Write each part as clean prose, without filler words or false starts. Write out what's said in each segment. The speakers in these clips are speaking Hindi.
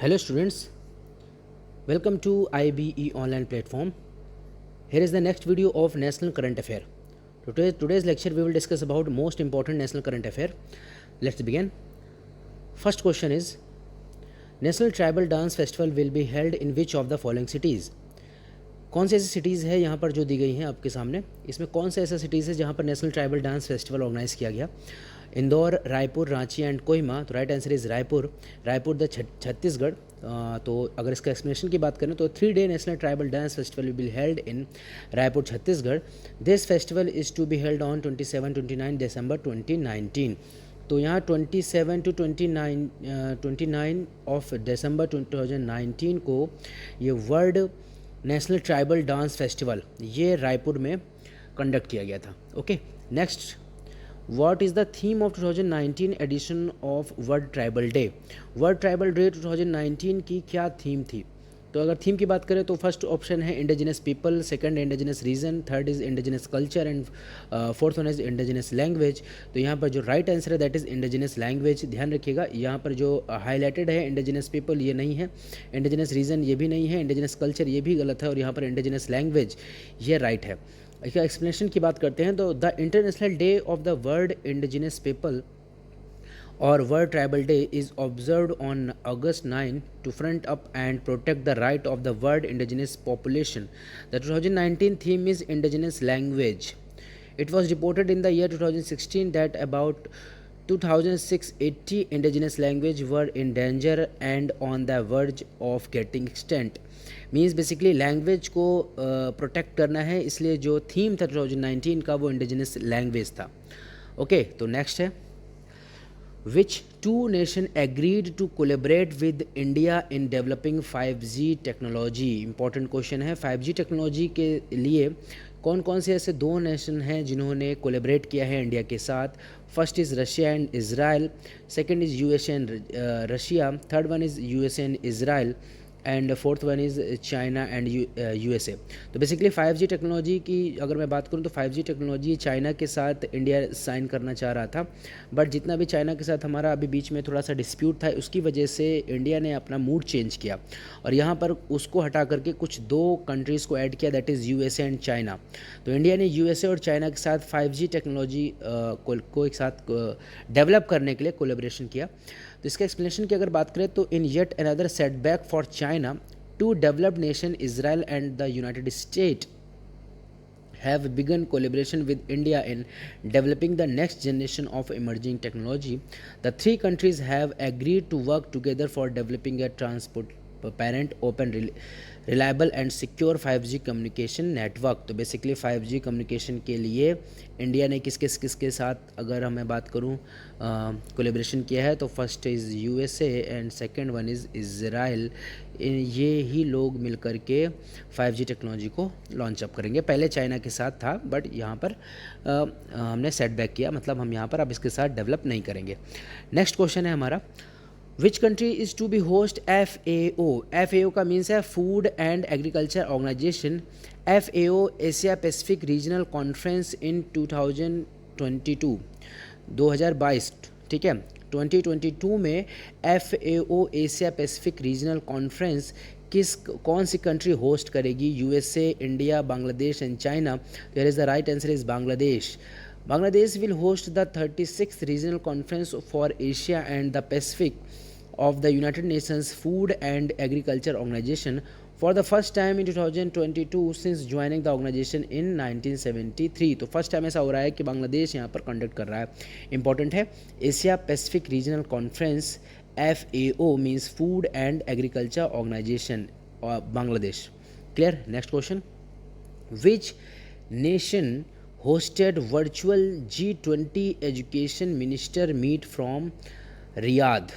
Hello students, welcome to IBE online platform. Here is the next video of national current affair. Today's lecture we will discuss about most important national current affair. Let's begin. First question is, National Tribal Dance Festival will be held in which of the following cities? कौन सी ऐसी सिटीज़ है यहाँ पर जो दी गई हैं आपके सामने? इसमें कौन सा ऐसा सिटीज़ है जहाँ पर national tribal dance festival organise किया गया? इंदौर, रायपुर, रांची एंड कोहिमा. तो right answer is Raipur. Raipur the Chhattisgarh. तो अगर इसका एक्सप्लेनेशन की बात करें तो 3 day national tribal dance festival will be held in Raipur, Chhattisgarh. This festival is to be held on 27-29 December 2019. तो यहाँ 27 to 29 ऑफ दिसंबर 2019 को ये world national tribal dance festival ये रायपुर में कंडक्ट किया गया था. Okay, next, what is the theme of 2019 edition of world tribal day? World tribal day 2019 की क्या थीम थी? तो अगर थीम की बात करें तो फर्स्ट ऑप्शन है indigenous people, second indigenous region, third is indigenous culture and fourth one is indigenous language. तो यहाँ पर जो राइट आंसर है दैट इज़ इंडिजिनस लैंग्वेज. ध्यान रखिएगा, यहाँ पर जो हाईलाइटेड है इंडिजिनस पीपल ये नहीं है, इंडिजिनस रीजन ये भी नहीं है, इंडिजिनस कल्चर ये भी गलत है और यहाँ पर इंडिजिनस लैंग्वेज ये राइट है. इसका एक्सप्लेनेशन की बात करते हैं तो the international day of the world indigenous people or World Tribal Day is observed on August 9 to front up and protect the right of the world indigenous population. The 2019 theme is indigenous language. It was reported in the year 2016 that about 2680 indigenous language were in danger and on the verge of getting extinct. Means basically language को प्रोटेक्ट करना है, इसलिए जो थीम था 2019 का वो इंडिजिनस लैंग्वेज था. ओके, तो नेक्स्ट है, Which two nations agreed to collaborate with India in developing 5G technology? Important question है. 5G टेक्नोलॉजी के लिए कौन कौन से ऐसे दो नेशन हैं जिन्होंने कोलेबरेट किया है इंडिया के साथ? First is Russia and Israel, second is USA and Russia, third one is USA and Israel and fourth one is China and USA. तो बेसिकली 5G टेक्नोलॉजी की अगर मैं बात करूँ तो 5G टेक्नोलॉजी चाइना के साथ इंडिया साइन करना चाह रहा था, बट जितना भी चाइना के साथ हमारा अभी बीच में थोड़ा सा डिस्प्यूट था उसकी वजह से इंडिया ने अपना मूड चेंज किया और यहाँ पर उसको हटा करके कुछ दो कंट्रीज़ को ऐड किया, that is USA and China. तो इंडिया ने यूएसए और चाइना के साथ 5G टेक्नोलॉजी को एक साथ डेवलप करने के लिए कोलेब्रेशन किया. तो इसका एक्सप्लेनेशन की अगर बात करें तो in yet another setback for China, to developed nation Israel and the United States have begun collaboration with India in developing the next generation of emerging technology. The three countries have agreed to work together for developing a transparent, open, reliable and secure 5G communication network. तो बेसिकली 5G कम्युनिकेशन के लिए इंडिया ने किसके साथ अगर मैं बात करूं कोलेब्रेशन किया है तो first is USA and second one is Israel. ये ही लोग मिलकर के 5G टेक्नोलॉजी को लॉन्च अप करेंगे. पहले चाइना के साथ था बट यहाँ पर हमने सेटबैक किया, मतलब हम यहाँ पर अब इसके साथ डेवलप नहीं करेंगे. नेक्स्ट क्वेश्चन है हमारा, Which country is to be host FAO? FAO का मीन्स है food and agriculture organisation. FAO Asia Pacific regional conference in 2022, ठीक है. 2022 में FAO Asia Pacific regional conference कौन सी कंट्री होस्ट करेगी? USA, India, Bangladesh and China. There is the right answer is Bangladesh. Bangladesh will host the 36th Regional Conference for Asia and the Pacific of the United Nations Food and Agriculture Organization for the first time in 2022 since joining the organization in 1973. तो फर्स्ट टाइम ऐसा हो रहा है कि बांग्लादेश यहाँ पर कंडक्ट कर रहा है. इंपॉर्टेंट है, Asia Pacific regional conference FAO means food and agriculture organisation और Bangladesh. Clear. Next question, which nation hosted virtual G20 education minister meet from Riyadh?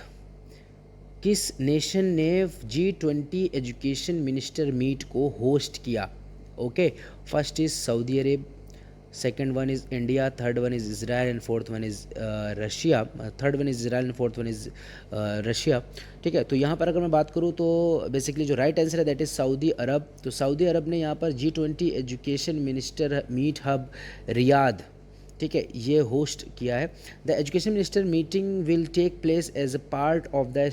किस नेशन ने G20 एजुकेशन मिनिस्टर मीट को होस्ट किया? Okay, first is Saudi Arab, second one is India, third one is Israel and fourth one is Russia. Third one is Israel and fourth one is Russia. ठीक है, तो यहाँ पर अगर मैं बात करूँ तो बेसिकली जो राइट आंसर है दैट इज़ सऊदी अरब. तो सऊदी अरब ने यहाँ पर G20 education minister meet hub Riyadh, ठीक है, ये होस्ट किया है. The education minister meeting will take place as a part of the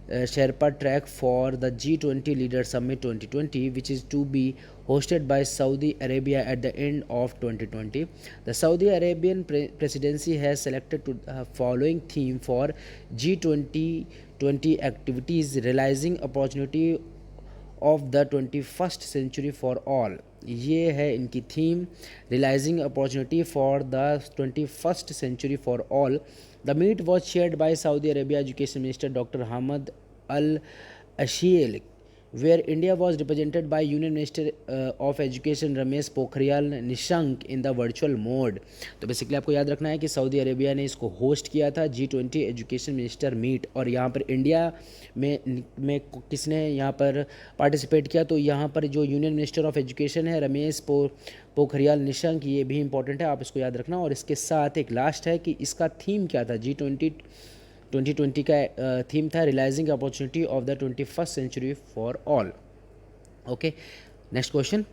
Sherpa track for the G20 Leader Summit 2020, which is to be hosted by Saudi Arabia at the end of 2020. The Saudi Arabian presidency has selected following theme for G20 activities: realizing opportunity of the 21st century for all. ये है इनकी theme, realising opportunity for the 21st century for all. The meet was shared by Saudi Arabia education minister doctor Hamad Al Asheel, where India was represented by Union Minister of Education Ramesh Pokhriyal Nishank in the virtual mode। तो बेसिकली आपको याद रखना है कि सऊदी अरेबिया ने इसको होस्ट किया था G20 एजुकेशन मिनिस्टर मीट, और यहाँ पर इंडिया में किसने यहाँ पर पार्टिसिपेट किया, तो यहाँ पर जो यूनियन मिनिस्टर ऑफ एजुकेशन है रमेश पोखरियाल निशंक, ये भी इंपॉर्टेंट है, आप इसको याद रखना। और इसके साथ एक लास्ट है कि इसका थीम क्या था, G20 का थीम था realising opportunity of the 21st century for all. Okay, next question,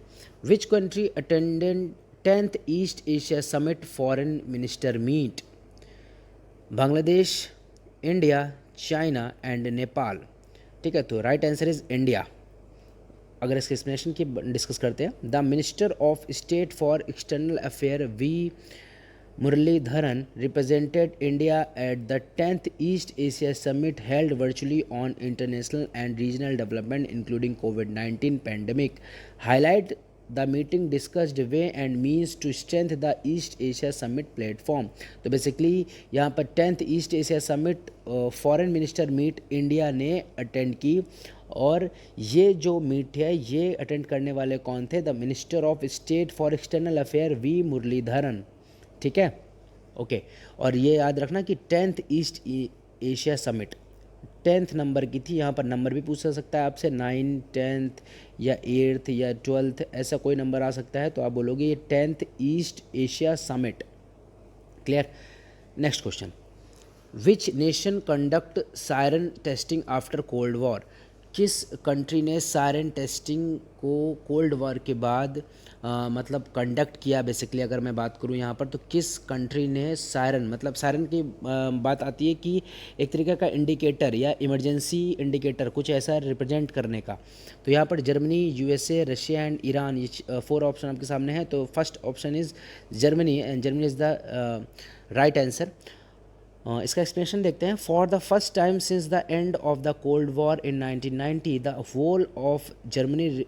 which country attended 10th East Asia summit foreign minister meet? Bangladesh, India, China and Nepal. ठीक है, तो राइट आंसर इज इंडिया। अगर इसके एक्सप्लेनेशन की डिस्कस करते हैं, the minister of state for external affair V Muralidharan represented India at the 10th East Asia Summit held virtually on international and regional development including COVID-19 pandemic. Highlight the meeting discussed way and means to strengthen the East Asia Summit platform. तो बेसिकली यहाँ पर 10th East Asia Summit foreign minister meet India ने अटेंड की, और ये जो मीट है ये अटेंड करने वाले कौन थे? The minister of state for external affair V Muralidharan. ठीक है, ओके। और ये याद रखना कि 10th East Asia summit 10th number की थी। यहाँ पर नंबर भी पूछा सकता है आपसे, 9, 10th या 8th या 12th, ऐसा कोई नंबर आ सकता है, तो आप बोलोगे ये 10th East Asia summit. Clear. Next question, which nation conduct siren testing after cold war? किस कंट्री ने सायरन टेस्टिंग को कोल्ड वॉर के बाद मतलब कंडक्ट किया? बेसिकली अगर मैं बात करूं यहाँ पर, तो किस कंट्री ने सायरन, मतलब सायरन की बात आती है कि एक तरीके का इंडिकेटर या इमरजेंसी इंडिकेटर, कुछ ऐसा रिप्रेजेंट करने का। तो यहाँ पर Germany, USA, Russia and Iran, ये 4 ऑप्शन आपके सामने हैं। तो first option is Germany, and Germany is the right answer. इसका एक्सप्लेनेशन देखते हैं। For the first time since the end of the cold war in 1990 the whole of Germany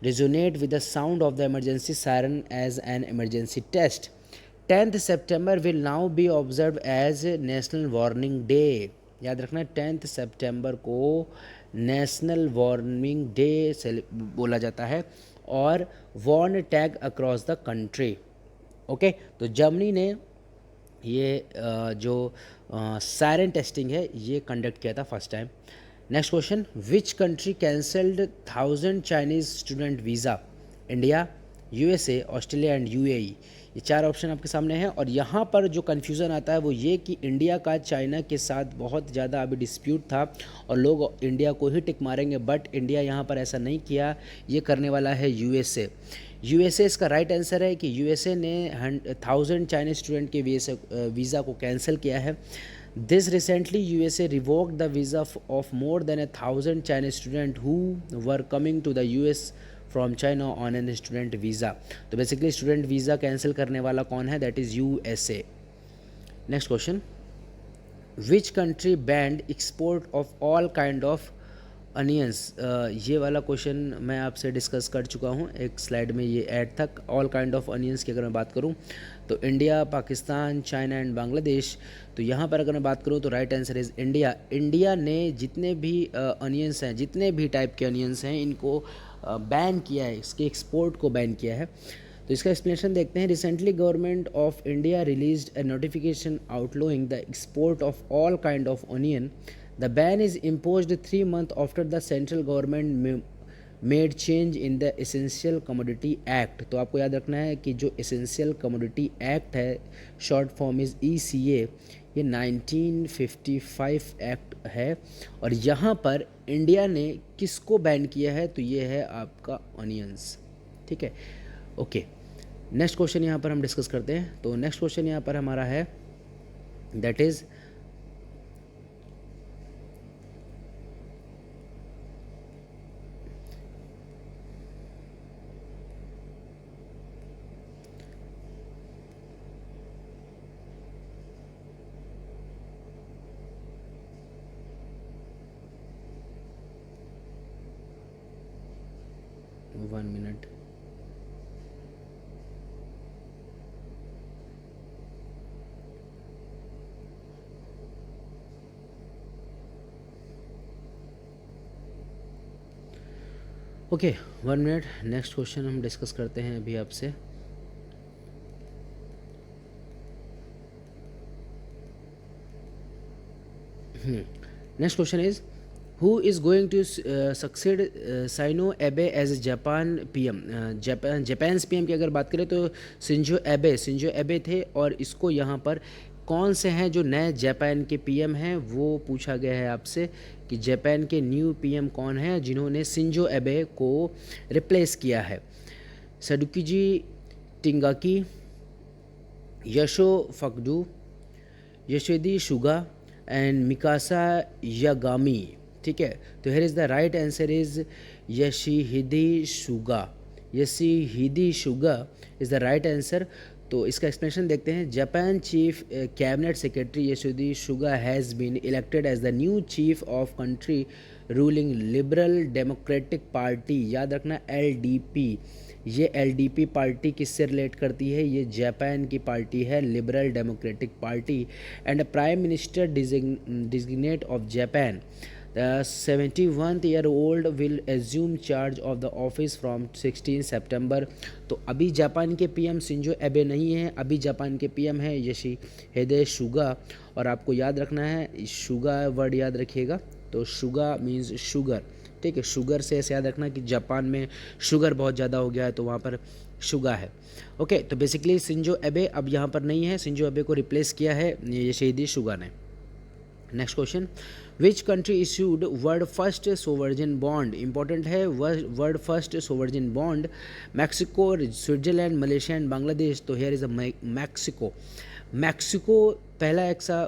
resonate with the sound of the emergency siren as an emergency test. 10th September will now be observed as National Warning Day। याद रखना 10th सितंबर को नेशनल वार्निंग डे से बोला जाता है, और warn tag across the country. Okay, तो जर्मनी ने ये जो सायरन टेस्टिंग है ये कंडक्ट किया था first time. Next question, which country cancelled 1000 Chinese student visa? India, USA, Australia and UAE. ये 4 ऑप्शन आपके सामने हैं, और यहाँ पर जो कन्फ्यूज़न आता है वो ये कि इंडिया का चाइना के साथ बहुत ज़्यादा अभी डिस्प्यूट था और लोग इंडिया को ही टिक मारेंगे, बट इंडिया यहाँ पर ऐसा नहीं किया, ये करने वाला है यूएसए। यूएसए इसका राइट आंसर है कि यूएसए ने 1000 चाइनीज स्टूडेंट के वीज़ा को कैंसिल किया है। This recently USA revoked the visa of more than 1000 Chinese students who were coming to the US from China on an student visa। तो बेसिकली स्टूडेंट वीज़ा कैंसिल करने वाला कौन है? That is USA। Next question, which country band export of all kind of onions? ये वाला क्वेश्चन मैं आपसे डिस्कस कर चुका हूँ, एक स्लाइड में ये ऐड तक। ऑल काइंड ऑफ अनियंस की अगर मैं बात करूँ तो India, Pakistan, China and Bangladesh. तो यहाँ पर अगर मैं बात करूँ तो right answer is India. India ने जितने भी अनियंस हैं, जितने भी टाइप के अनियंस हैं, इनको बैन किया है, इसके एक्सपोर्ट को बैन किया है। तो इसका एक्सप्लेनेशन देखते हैं। Recently government of India released a notification outlawing the export of all kind of onion. The ban is imposed 3 months after the central government made change in the Essential Commodity Act। तो आपको याद रखना है कि जो Essential Commodity Act है, शॉर्ट फॉर्म इज़ ECA, ये 1955 एक्ट है, और यहाँ पर इंडिया ने किसको बैन किया है? तो ये है आपका ऑनियंस। ठीक है, ओके। नेक्स्ट क्वेश्चन यहाँ पर हम डिस्कस करते हैं। तो नेक्स्ट क्वेश्चन यहाँ पर हमारा है, that is 1 minute. Okay 1 minute. Next question हम डिस्कस करते हैं अभी आपसे। Next question is who is going to succeed Shinzo Abe as Japan PM. Japan PM की अगर बात करें तो सिंजो एबे थे, और इसको यहाँ पर कौन से हैं जो नए जापान के पीएम हैं वो पूछा गया है आपसे कि जापान के न्यू पीएम कौन हैं जिन्होंने सिंजो एबे को रिप्लेस किया है। Sadakazu Tanigaki, Yasuo Fukuda, Yoshihide Suga and Mikasa Yagami. ठीक है, तो here is the right answer is Yoshihide Suga is the right answer. तो इसका एक्सप्लेनेशन देखते हैं। Japan chief cabinet secretary Yoshihide Suga has been elected as the new chief of country ruling Liberal Democratic Party. याद रखना LDP, ये LDP पार्टी किससे रिलेट करती है? ये जापान की पार्टी है, liberal Democratic party. And prime minister designate of Japan The 71-year-old will assume charge of the office from 16 सितंबर। तो अभी जापान के पीएम शिंजो एबे नहीं है, अभी जापान के पीएम है योशिहिदे सुगा। और आपको याद रखना है, शुगा वर्ड याद रखिएगा। तो शुगा मीन्स शुगर। ठीक है, शुगर से ऐसे याद रखना कि जापान में शुगर बहुत ज़्यादा हो गया है तो वहाँ पर शुगा है। ओके, तो बेसिकली शिंजो एबे अब यहाँ पर नहीं है, शिंजो एबे को रिप्लेस किया है योशिहिदे सुगा ने। Next question, which country issued world first sovereign bond. Important है world first sovereign bond. Mexico, Switzerland, Malaysia and Bangladesh. तो here is a Mexico. Mexico पहला ऐसा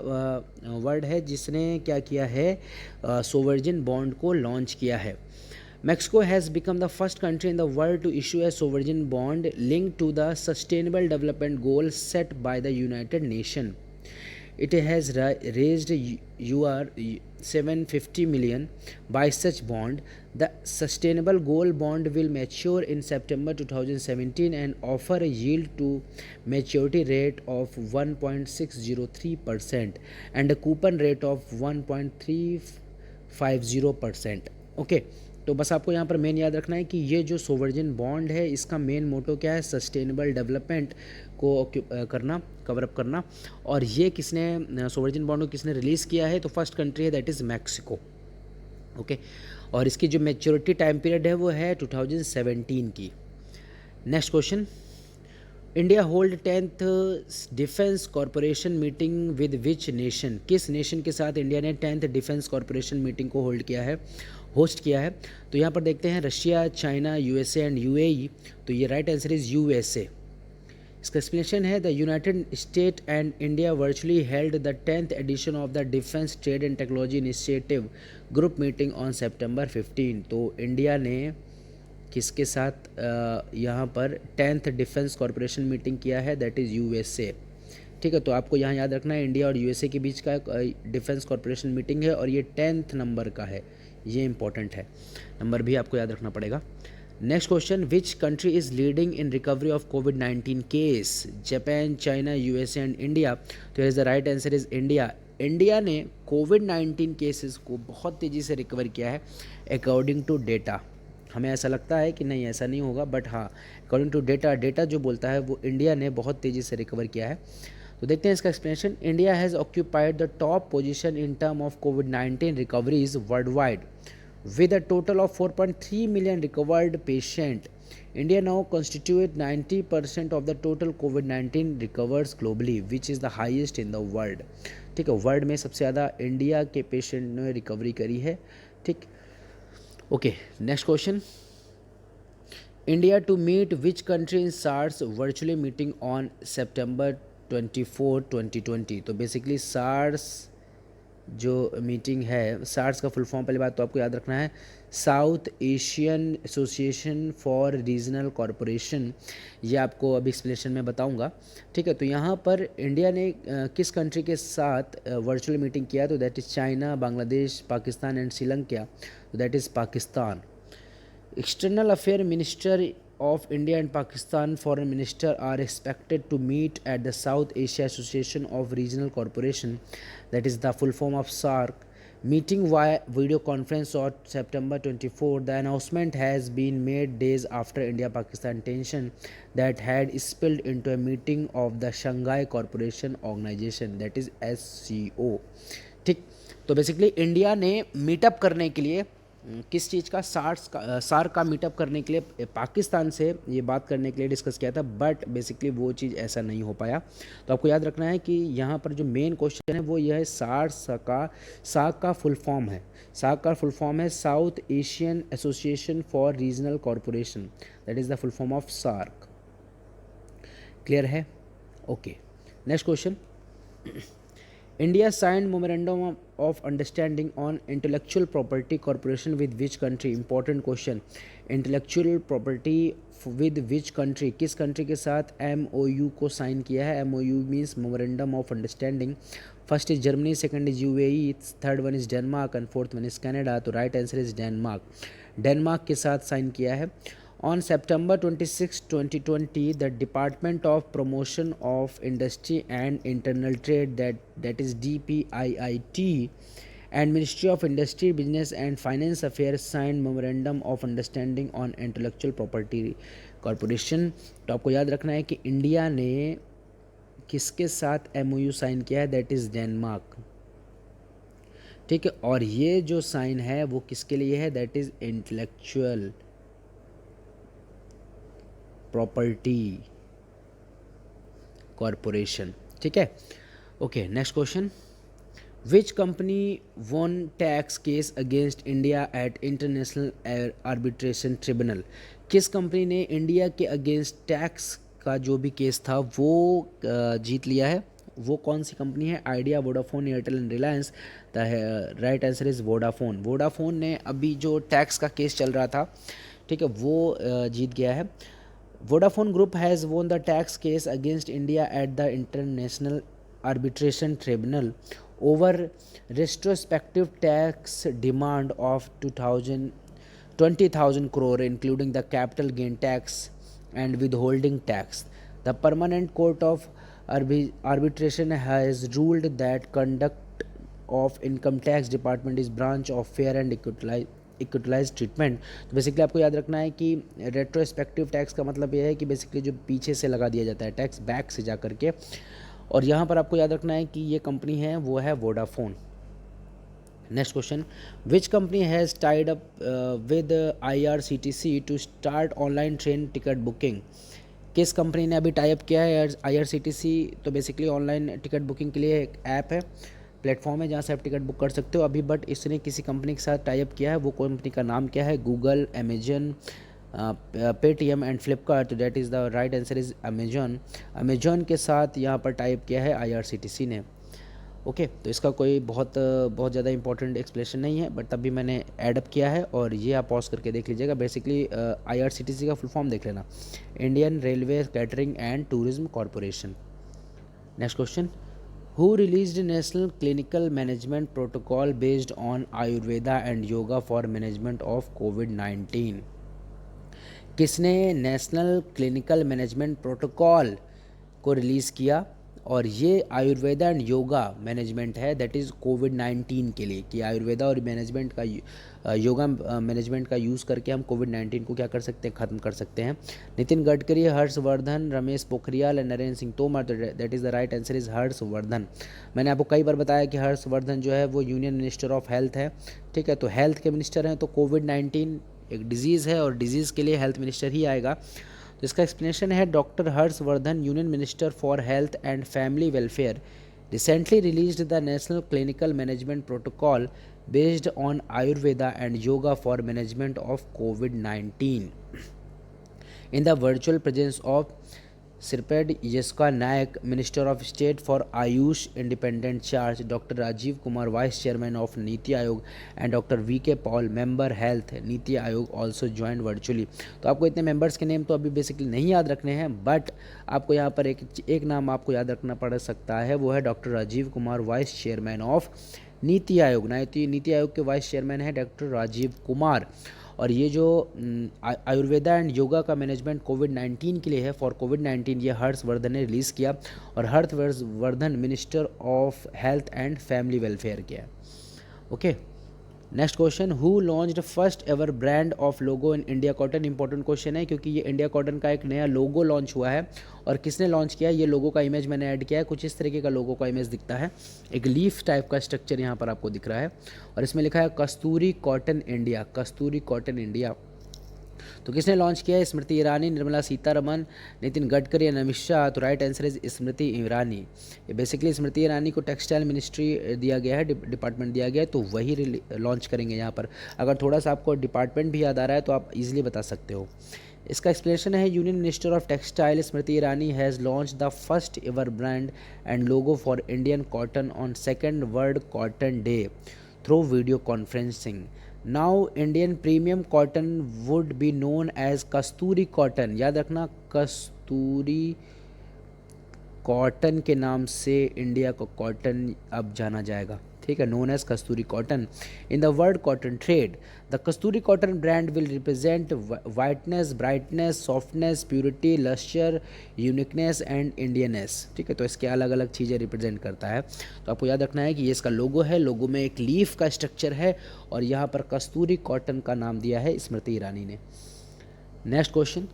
वर्ड है जिसने क्या किया है, सोवर्जिन बॉन्ड को लॉन्च किया है। Mexico has become the first country in the world to issue a sovereign bond linked to the sustainable development goals set by the United Nations. It has raised $750 million by such bond. The sustainable goal bond will mature in September 2017 and offer a yield to maturity rate of 1.603% and a coupon rate of 1.350%. Okay, तो बस आपको यहाँ पर मेन याद रखना है कि ये जो सोवर्जिन बॉन्ड है इसका मेन मोटो क्या है, सस्टेनेबल डेवलपमेंट को करना, कवरअप करना। और ये किसने सोवर्जिन बॉन्ड को किसने रिलीज़ किया है? तो फर्स्ट कंट्री है दैट इज़ मैक्सिको। ओके, और इसकी जो मैच्योरिटी टाइम पीरियड है वो है 2017 की। Next question, India hold 10th defence corporation meeting with which nation. किस नेशन के साथ इंडिया ने 10th डिफेंस कॉरपोरेशन मीटिंग को होस्ट किया है? तो यहाँ पर देखते हैं Russia, China, USA and UAE। तो ये राइट आंसर इज़ USA। इसका एक्सप्लेनेशन है the United State and India virtually held the 10th edition of the defence trade and technology initiative group meeting on September 15। तो इंडिया ने किसके साथ यहाँ पर 10th डिफेंस कॉरपोरेशन मीटिंग किया है? That is USA। ठीक है, तो आपको यहाँ याद रखना है इंडिया और USA के बीच का डिफेंस कॉरपोरेशन मीटिंग है और ये 10th नंबर का है, ये इंपॉर्टेंट है, नंबर भी आपको याद रखना पड़ेगा। Next question, which country is leading in recovery of कोविड-19 case? Japan, China, USA and India. तो is the right answer is India. India ने कोविड-19 केसेस को बहुत तेज़ी से रिकवर किया है अकॉर्डिंग टू डेटा। हमें ऐसा लगता है कि नहीं, ऐसा नहीं होगा, बट हाँ, अकॉर्डिंग टू डेटा जो बोलता है वो इंडिया ने बहुत तेज़ी से रिकवर किया है। तो देखते हैं इसका explanation. India has occupied the top position in term of covid recoveries world wide with a total of 4.3 million recovered patient. India now constitute 90% of the total COVID-19 recovers globally, which is the highest in the world. ठीक है, वर्ल्ड में सबसे ज़्यादा इंडिया के पेशेंट ने रिकवरी करी है। ठीक, okay. Next question, India to meet which country in SAARC virtually meeting on September 24, 2020। तो बेसिकली सार्स जो मीटिंग है, सार्स का फुल फॉर्म पहली बात तो आपको याद रखना है South Asian association for regional corporation. ये आपको अभी एक्सप्लेनेशन में बताऊंगा। ठीक है, तो यहाँ पर इंडिया ने किस कंट्री के साथ वर्चुअल मीटिंग किया? तो that is China, Bangladesh, Pakistan and Sri Lanka. तो that is Pakistan. External Affair Minister of India and Pakistan Foreign Minister are expected to meet at the South Asia Association of Regional Corporation, that is the full form of SAARC, meeting via video conference on September 24. The announcement has been made days after India-Pakistan tension that had spilled into a meeting of the Shanghai Cooperation Organization, that is SCO. ठीक, तो बेसिकली इंडिया ने मीटअप करने के लिए किस चीज़ का सार्क का मीटअप करने के लिए पाकिस्तान से ये बात करने के लिए डिस्कस किया था, बट बेसिकली वो चीज़ ऐसा नहीं हो पाया। तो आपको याद रखना है कि यहाँ पर जो मेन क्वेश्चन है वो यह है सार्क का फुल फॉर्म है। सार्क का फुल फॉर्म है South Asian association for regional Corporation, that is the full form of SAARC. Clear है? Okay, next question. India signed memorandum of understanding on intellectual property corporation with which country? Important question. Intellectual property with which country? किस कंट्री के साथ MOU को साइन किया है? MOU means memorandum of understanding. First is Germany, second is UAE, third one is Denmark and fourth one is Canada. तो right answer is Denmark. Denmark के साथ साइन किया है। On September 26, 2020, the Department of Promotion of Industry and Internal Trade, that is DPIIT, and Ministry of Industry, Business and Finance Affairs signed Memorandum of Understanding on Intellectual Property Corporation. तो आपको याद रखना है कि इंडिया ने किसके साथ MOU साइन किया है? That is Denmark. ठीक है, और ये जो साइन है वो किसके लिए है? That is intellectual property corporation. ठीक है, okay, next question. Which company won tax case against India at international arbitration tribunal? किस कंपनी ने इंडिया के अगेंस्ट टैक्स का जो भी केस था वो जीत लिया है? वो कौन सी कंपनी है? Idea, Vodafone, Airtel and Reliance. The right answer is Vodafone. Vodafone ने अभी जो टैक्स का केस चल रहा था, ठीक है, वो जीत गया है। Vodafone Group has won the tax case against India at the International Arbitration Tribunal over retrospective tax demand of 20,000 crore, including the capital gain tax and withholding tax. The Permanent Court of Arbitration has ruled that conduct of Income Tax Department is branch of fair and equalise treatment. तो बेसिकली आपको याद रखना है कि रेट्रोस्पेक्टिव टैक्स का मतलब ये है कि बेसिकली जो पीछे से लगा दिया जाता है टैक्स बैक से जा करके, और यहाँ पर आपको याद रखना है कि ये कंपनी है वो है Vodafone. Next question. Which company has tied up with IRCTC to start online train ticket booking? किस कंपनी ने अभी टाइप किया है IRCTC? तो बेसिकली ऑनलाइन टिकट बुकिंग के लिए एक ऐप है, प्लेटफॉर्म है जहाँ से आप टिकट बुक कर सकते हो अभी, बट इसने किसी कंपनी के साथ टाई अप किया है। वो कंपनी का नाम क्या है? Google, Amazon, Paytm and Flipkart. तो that is the right answer is Amazon. Amazon के साथ यहाँ पर टाई अप किया है IRCTC ने। ओके, तो इसका कोई बहुत ज़्यादा इंपॉर्टेंट एक्सप्लेनेशन नहीं है, बट तब भी मैंने ऐडअप किया है और ये आप पॉज करके देख लीजिएगा। बेसिकली IRCTC का फुल फॉर्म देख लेना, Indian railway catering and tourism corporation. Next question. Who released National Clinical Management Protocol based on Ayurveda and Yoga for management of COVID-19? किसने नेशनल क्लिनिकल मैनेजमेंट प्रोटोकॉल को रिलीज़ किया? और ये आयुर्वेदा एंड योगा मैनेजमेंट है, दैट इज़ कोविड-19 के लिए, कि आयुर्वेदा और मैनेजमेंट का योगा मैनेजमेंट का यूज़ करके हम कोविड-19 को क्या कर सकते हैं? ख़त्म कर सकते हैं। नितिन गडकरी, हर्षवर्धन, रमेश पोखरियाल एंड नरेंद्र सिंह तोमर। तो that is the right answer is Harshvardhan. मैंने आपको कई बार बताया कि हर्षवर्धन जो है वो यूनियन मिनिस्टर ऑफ हेल्थ है। ठीक है, तो हेल्थ के मिनिस्टर हैं, तो कोविड-19 एक डिजीज़ है और डिजीज़ के लिए हेल्थ मिनिस्टर ही आएगा। तो इसका एक्सप्लेनेशन है, doctor Harshvardhan, union minister for health and family welfare, recently released the national clinical management protocol based on Ayurveda and yoga for management of covid in the virtual presence of Sirpad Yeska Naik, Minister of State for Ayush Independent Charge, Dr. Rajiv Kumar, Vice Chairman of Niti Aayog, and Dr. VK Paul, Member Health, Niti Aayog, also joined virtually. तो आपको इतने मेंबर्स के नेम तो अभी बेसिकली नहीं याद रखने हैं, बट आपको यहाँ पर एक नाम आपको याद रखना पड़ सकता है, वो है doctor Rajiv Kumar, vice chairman of NITI Aayog. NITI Aayog के वाइस चेयरमैन है डॉक्टर राजीव कुमार। और ये जो आयुर्वेदा एंड योगा का मैनेजमेंट कोविड-19 के लिए है, फॉर कोविड-19, ये हर्षवर्धन ने रिलीज़ किया और Harshvardhan minister of health and family welfare किया है। Okay, next question, who launched first ever brand of logo in India cotton. Important question है क्योंकि ये इंडिया कॉटन का एक नया लोगो लॉन्च हुआ है और किसने लॉन्च किया है, ये लोगो का इमेज मैंने ऐड किया है। कुछ इस तरीके का लोगो का इमेज दिखता है, एक लीफ टाइप का स्ट्रक्चर यहाँ पर आपको दिख रहा है और इसमें लिखा है कस्तूरी कॉटन इंडिया, कस्तूरी कॉटन इंडिया। तो किसने लॉन्च किया है, स्मृति ईरानी, निर्मला सीतारमन, नितिन गडकरी एंड अमित शाह। तो right answer is Smriti Irani. ये बेसिकली स्मृति ईरानी को टेक्सटाइल मिनिस्ट्री दिया गया है, डिपार्टमेंट दिया गया है, तो वही लॉन्च करेंगे यहाँ पर। अगर थोड़ा सा आपको डिपार्टमेंट भी याद आ रहा है तो आप इजीली बता सकते हो। इसका एक्सप्लेनेशन है, union minister of textile Smriti Irani has launch the first ever brand and logo for Indian cotton on 2nd world cotton day through video conferencing. Now Indian premium cotton would be known as Kasturi cotton. याद रखना, कस्तूरी कॉटन के नाम से इंडिया को कॉटन अब जाना जाएगा, ठीक है, known as Kasturi cotton in the world cotton trade. The Kasturi cotton brand will represent whiteness, brightness, softness, purity, lustre, uniqueness and Indianness. ठीक है, तो इसके अलग अलग चीज़ें रिप्रेजेंट करता है। तो आपको याद रखना है कि ये इसका लोगो है, लोगो में एक लीफ का स्ट्रक्चर है और यहाँ पर कस्तूरी कॉटन का नाम दिया है स्मृति ईरानी ने। Next question,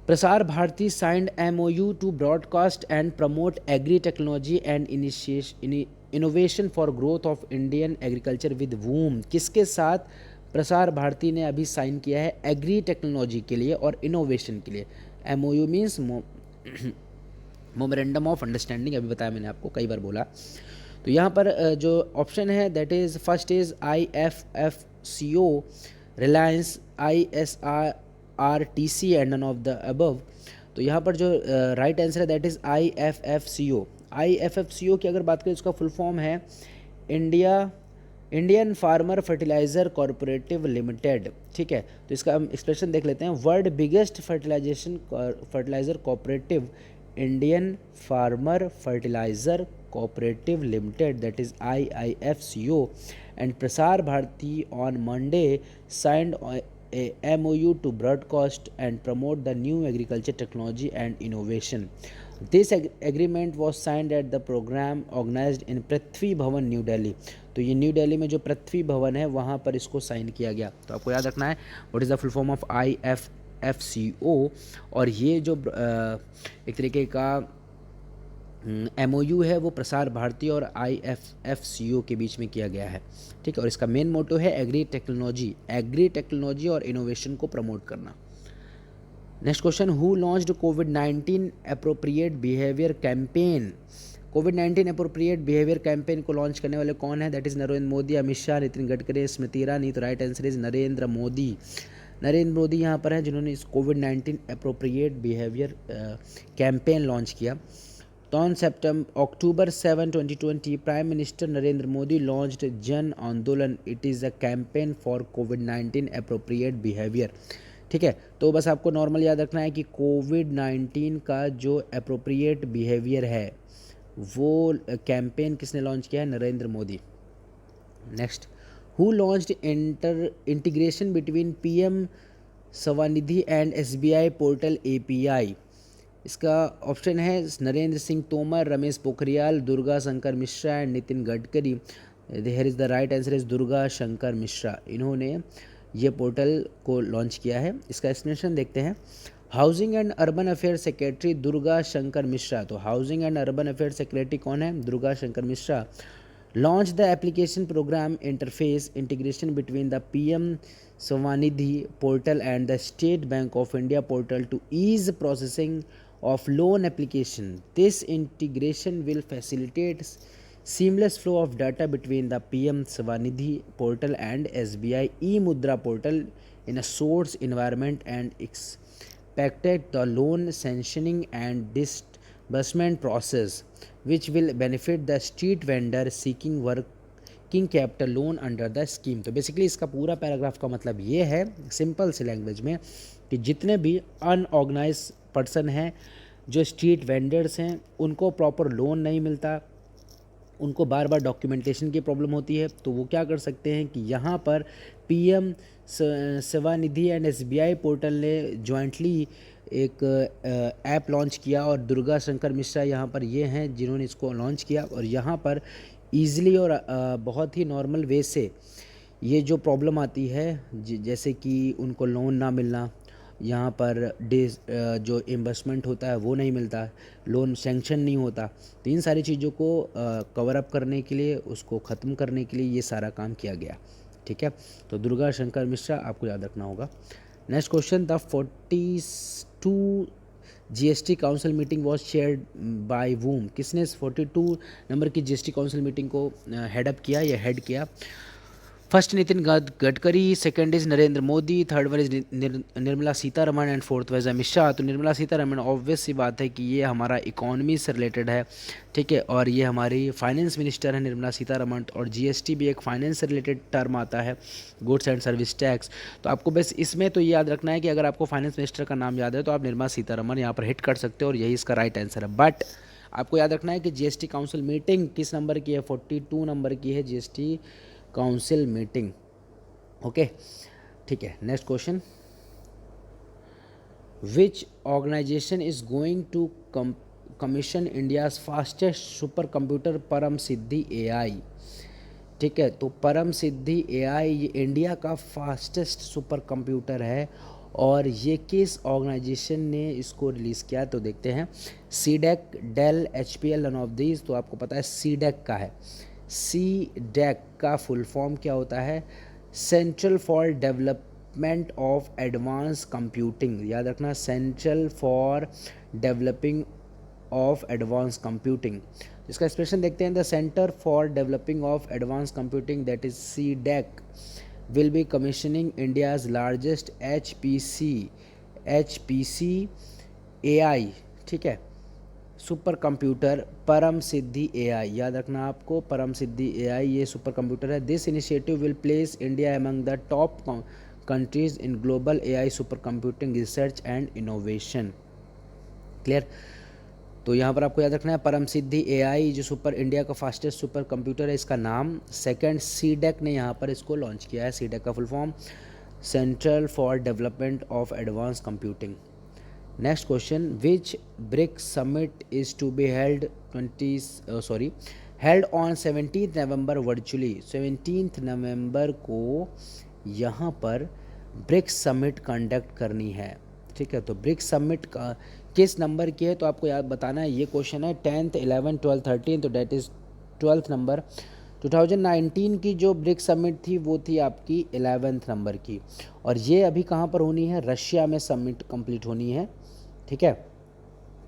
Prasar Bharati signed MOU to broadcast and promote agri technology and innovation for growth of Indian agriculture with वूम। किसके साथ प्रसार भारती ने अभी साइन किया है एग्री टेक्नोलॉजी के लिए और इनोवेशन के लिए। MOU मीन्स मोमेरेंडम ऑफ अंडरस्टैंडिंग, अभी बताया मैंने आपको, कई बार बोला। तो यहाँ पर जो ऑप्शन है that is first is IFFCO, Reliance, ISRTC and none of the above. तो यहाँ पर जो राइट आंसर है दैट इज़ IFFCO। IFFCO की अगर बात करें, इसका फुल फॉर्म है Indian farmer fertiliser cooperative limited. ठीक है, तो इसका हम एक्सप्रेशन देख लेते हैं। World biggest fertiliser cooperative Indian farmer fertiliser cooperative limited, that is IIFCO, and Prasar Bharati on Monday signed a MOU to broadcast and promote the new agriculture technology and innovation. This agreement was signed at the program organized in पृथ्वी भवन न्यू दिल्ली। तो ये न्यू दिल्ली में जो पृथ्वी भवन है वहाँ पर इसको साइन किया गया। तो आपको याद रखना है what is the full form of IFFCO। और ये जो एक तरीके का MOU है वो प्रसार भारती और IFFCO के बीच में किया गया है। ठीक है, और इसका मेन मोटो है एग्री टेक्नोलॉजी और इनोवेशन को प्रमोट करना। Next question, who launched covid appropriate behaviour campaign. Covid appropriate behaviour campaign को लॉन्च करने वाले कौन है, दैट इज़ नरेंद्र मोदी, अमित शाह, नितिन गडकरी, स्मृति ईरानी। तो right answer is Narendra Modi. Narendra Modi यहाँ पर हैं जिन्होंने इस कोविड-19 एप्रोप्रिएट बिहेवियर कैंपेन लॉन्च किया। तो on October 7, 2020, Prime Minister Narendra Modi launched Jan Andolan. It is a campaign for COVID-19 appropriate behavior. ठीक है, तो बस आपको नॉर्मल याद रखना है कि कोविड-19 का जो अप्रोप्रिएट बिहेवियर है वो कैंपेन किसने लॉन्च किया है, Narendra Modi. Next, who launched integration between PM Svanidhi and SBI portal API। इसका ऑप्शन है Narendra Singh Tomar, Ramesh Pokhriyal, Durga Shankar Mishra and Nitin Gadkari. Here is the right answer is Durga Shankar Mishra. इन्होंने ये पोर्टल को लॉन्च किया है। इसका एक्सप्लेनेशन देखते हैं। Housing and urban affair secretary Durga Shankar Mishra. तो housing and urban affair secretary कौन है, Durga Shankar Mishra. Launch the application program interface integration between the PM SVANidhi portal and the State Bank of India portal to ease processing of loan application. This integration will facilitate seamless flow of data between the PM Swanidhi portal and SBI e-Mudra portal in a source environment and expected the loan sanctioning and disbursement process, which will benefit the street vendor seeking working capital loan under the scheme. तो बेसिकली इसका पूरा पैराग्राफ का मतलब ये है सिंपल सी लैंग्वेज में कि जितने भी अनऑर्गेनाइज पर्सन हैं, जो स्ट्रीट वेंडर्स हैं, उनको प्रॉपर लोन नहीं मिलता, उनको बार बार डॉक्यूमेंटेशन की प्रॉब्लम होती है, तो वो क्या कर सकते हैं कि यहाँ पर पीएम सेवानिधि एंड एसबीआई पोर्टल ने जॉइंटली एक ऐप लॉन्च किया और दुर्गा शंकर मिश्रा यहाँ पर ये हैं जिन्होंने इसको लॉन्च किया। और यहाँ पर ईज़िली और बहुत ही नॉर्मल वे से ये जो प्रॉब्लम आती है जैसे कि उनको लोन ना मिलना, यहाँ पर जो इन्वेस्टमेंट होता है वो नहीं मिलता, लोन सेंक्शन नहीं होता, तो इन सारी चीज़ों को कवर अप करने के लिए, उसको ख़त्म करने के लिए ये सारा काम किया गया। ठीक है, तो दुर्गा शंकर मिश्रा आपको याद रखना होगा। Next question, the 42 GST council meeting was chaired by whom, किसने 42 नंबर की जीएसटी काउंसिल मीटिंग को हेडअप किया या हेड किया? First Nitin Gadkari, second is Narendra Modi, third one is Nirmala Sitharaman and fourth wise Amit Shah. तो निर्मला सीतारमण ऑब्वियस सी बात है कि ये हमारा इकोनॉमी से रिलेटेड है, ठीक है, और ये हमारी फाइनेंस मिनिस्टर है निर्मला सीतारमण। और जीएसटी भी एक फाइनेंस से रिलेटेड टर्म आता है, गुड्स एंड सर्विस टैक्स। तो आपको बस इसमें तो ये याद रखना है कि अगर आपको फाइनेंस मिनिस्टर का नाम याद है तो आप निर्मला सीतारमण यहाँ पर हिट कर सकते हो और यही इसका राइट आंसर है। बट आपको याद रखना है कि जीएसटी काउंसिल मीटिंग किस नंबर की है? 42 नंबर की है जीएसटी काउंसिल मीटिंग। ओके, ठीक है। Next question, which organisation is going to commission India's fastest super computer Param Siddhi AI? ठीक है, तो परम सिद्धि एआई ये इंडिया का फास्टेस्ट सुपर कंप्यूटर है और ये किस ऑर्गेनाइजेशन ने इसको रिलीज़ किया? तो देखते हैं, CDAC, Dell, HPL, none of these. तो आपको पता है सीडेक का है। सीडेक का फुल फॉर्म क्या होता है? Central for development of advance computing. याद रखना, central for developing of advance computing. इसका एक्सप्रेशन देखते हैं, the centre for developing of advance computing that is CDAC will be commissioning India's largest HPC AI, ठीक है, super computer Param Siddhi AI. याद रखना आपको, परम सिद्धि एआई ये सुपर कंप्यूटर है। This initiative will place India among the top countries in global AI super computing research and innovation. Clear? तो यहाँ पर आपको याद रखना है परम सिद्धि एआई जो सुपर इंडिया का फास्टेस्ट सुपर कंप्यूटर है, इसका नाम। सेकंड, सीडेक ने यहाँ पर इसको लॉन्च किया है। सीडेक का full form centre for development of advance computing. Next question, which BRICS summit is to be held held on 17 November virtually. 17 नवंबर को यहाँ पर ब्रिक्स समिट कंडक्ट करनी है। ठीक है, तो ब्रिक्स समिट का किस नंबर की है? तो आपको याद बताना है, ये क्वेश्चन है 10th, 11th, 12th, 13th, तो डेट इज़ 12th नंबर। 2019 की जो ब्रिक्स समिट थी वो थी आपकी 11th नंबर की, और ये अभी कहाँ पर होनी है? रशिया में समिट कंप्लीट होनी है। ठीक है,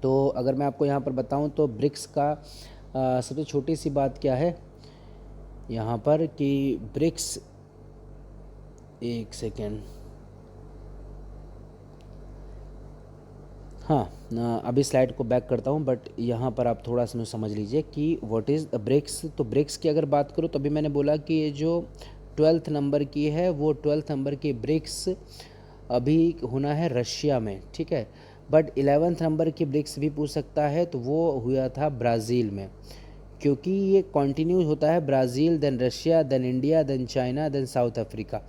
तो अगर मैं आपको यहाँ पर बताऊँ तो ब्रिक्स का सबसे छोटी सी बात क्या है यहाँ पर कि ब्रिक्स, एक सेकेंड, हाँ, अभी स्लाइड को बैक करता हूँ, बट यहाँ पर आप थोड़ा सा समझ लीजिए कि व्हाट इज़ ब्रिक्स। तो ब्रिक्स की अगर बात करूँ तो अभी मैंने बोला कि ये जो 12th नंबर की है वो 12th नंबर की ब्रिक्स अभी होना है रशिया में। ठीक है, बट 11th नंबर की ब्रिक्स भी पूछ सकता है, तो वो हुआ था ब्राज़ील में, क्योंकि ये कंटिन्यू होता है Brazil, then Russia, then India, then China, then South Africa.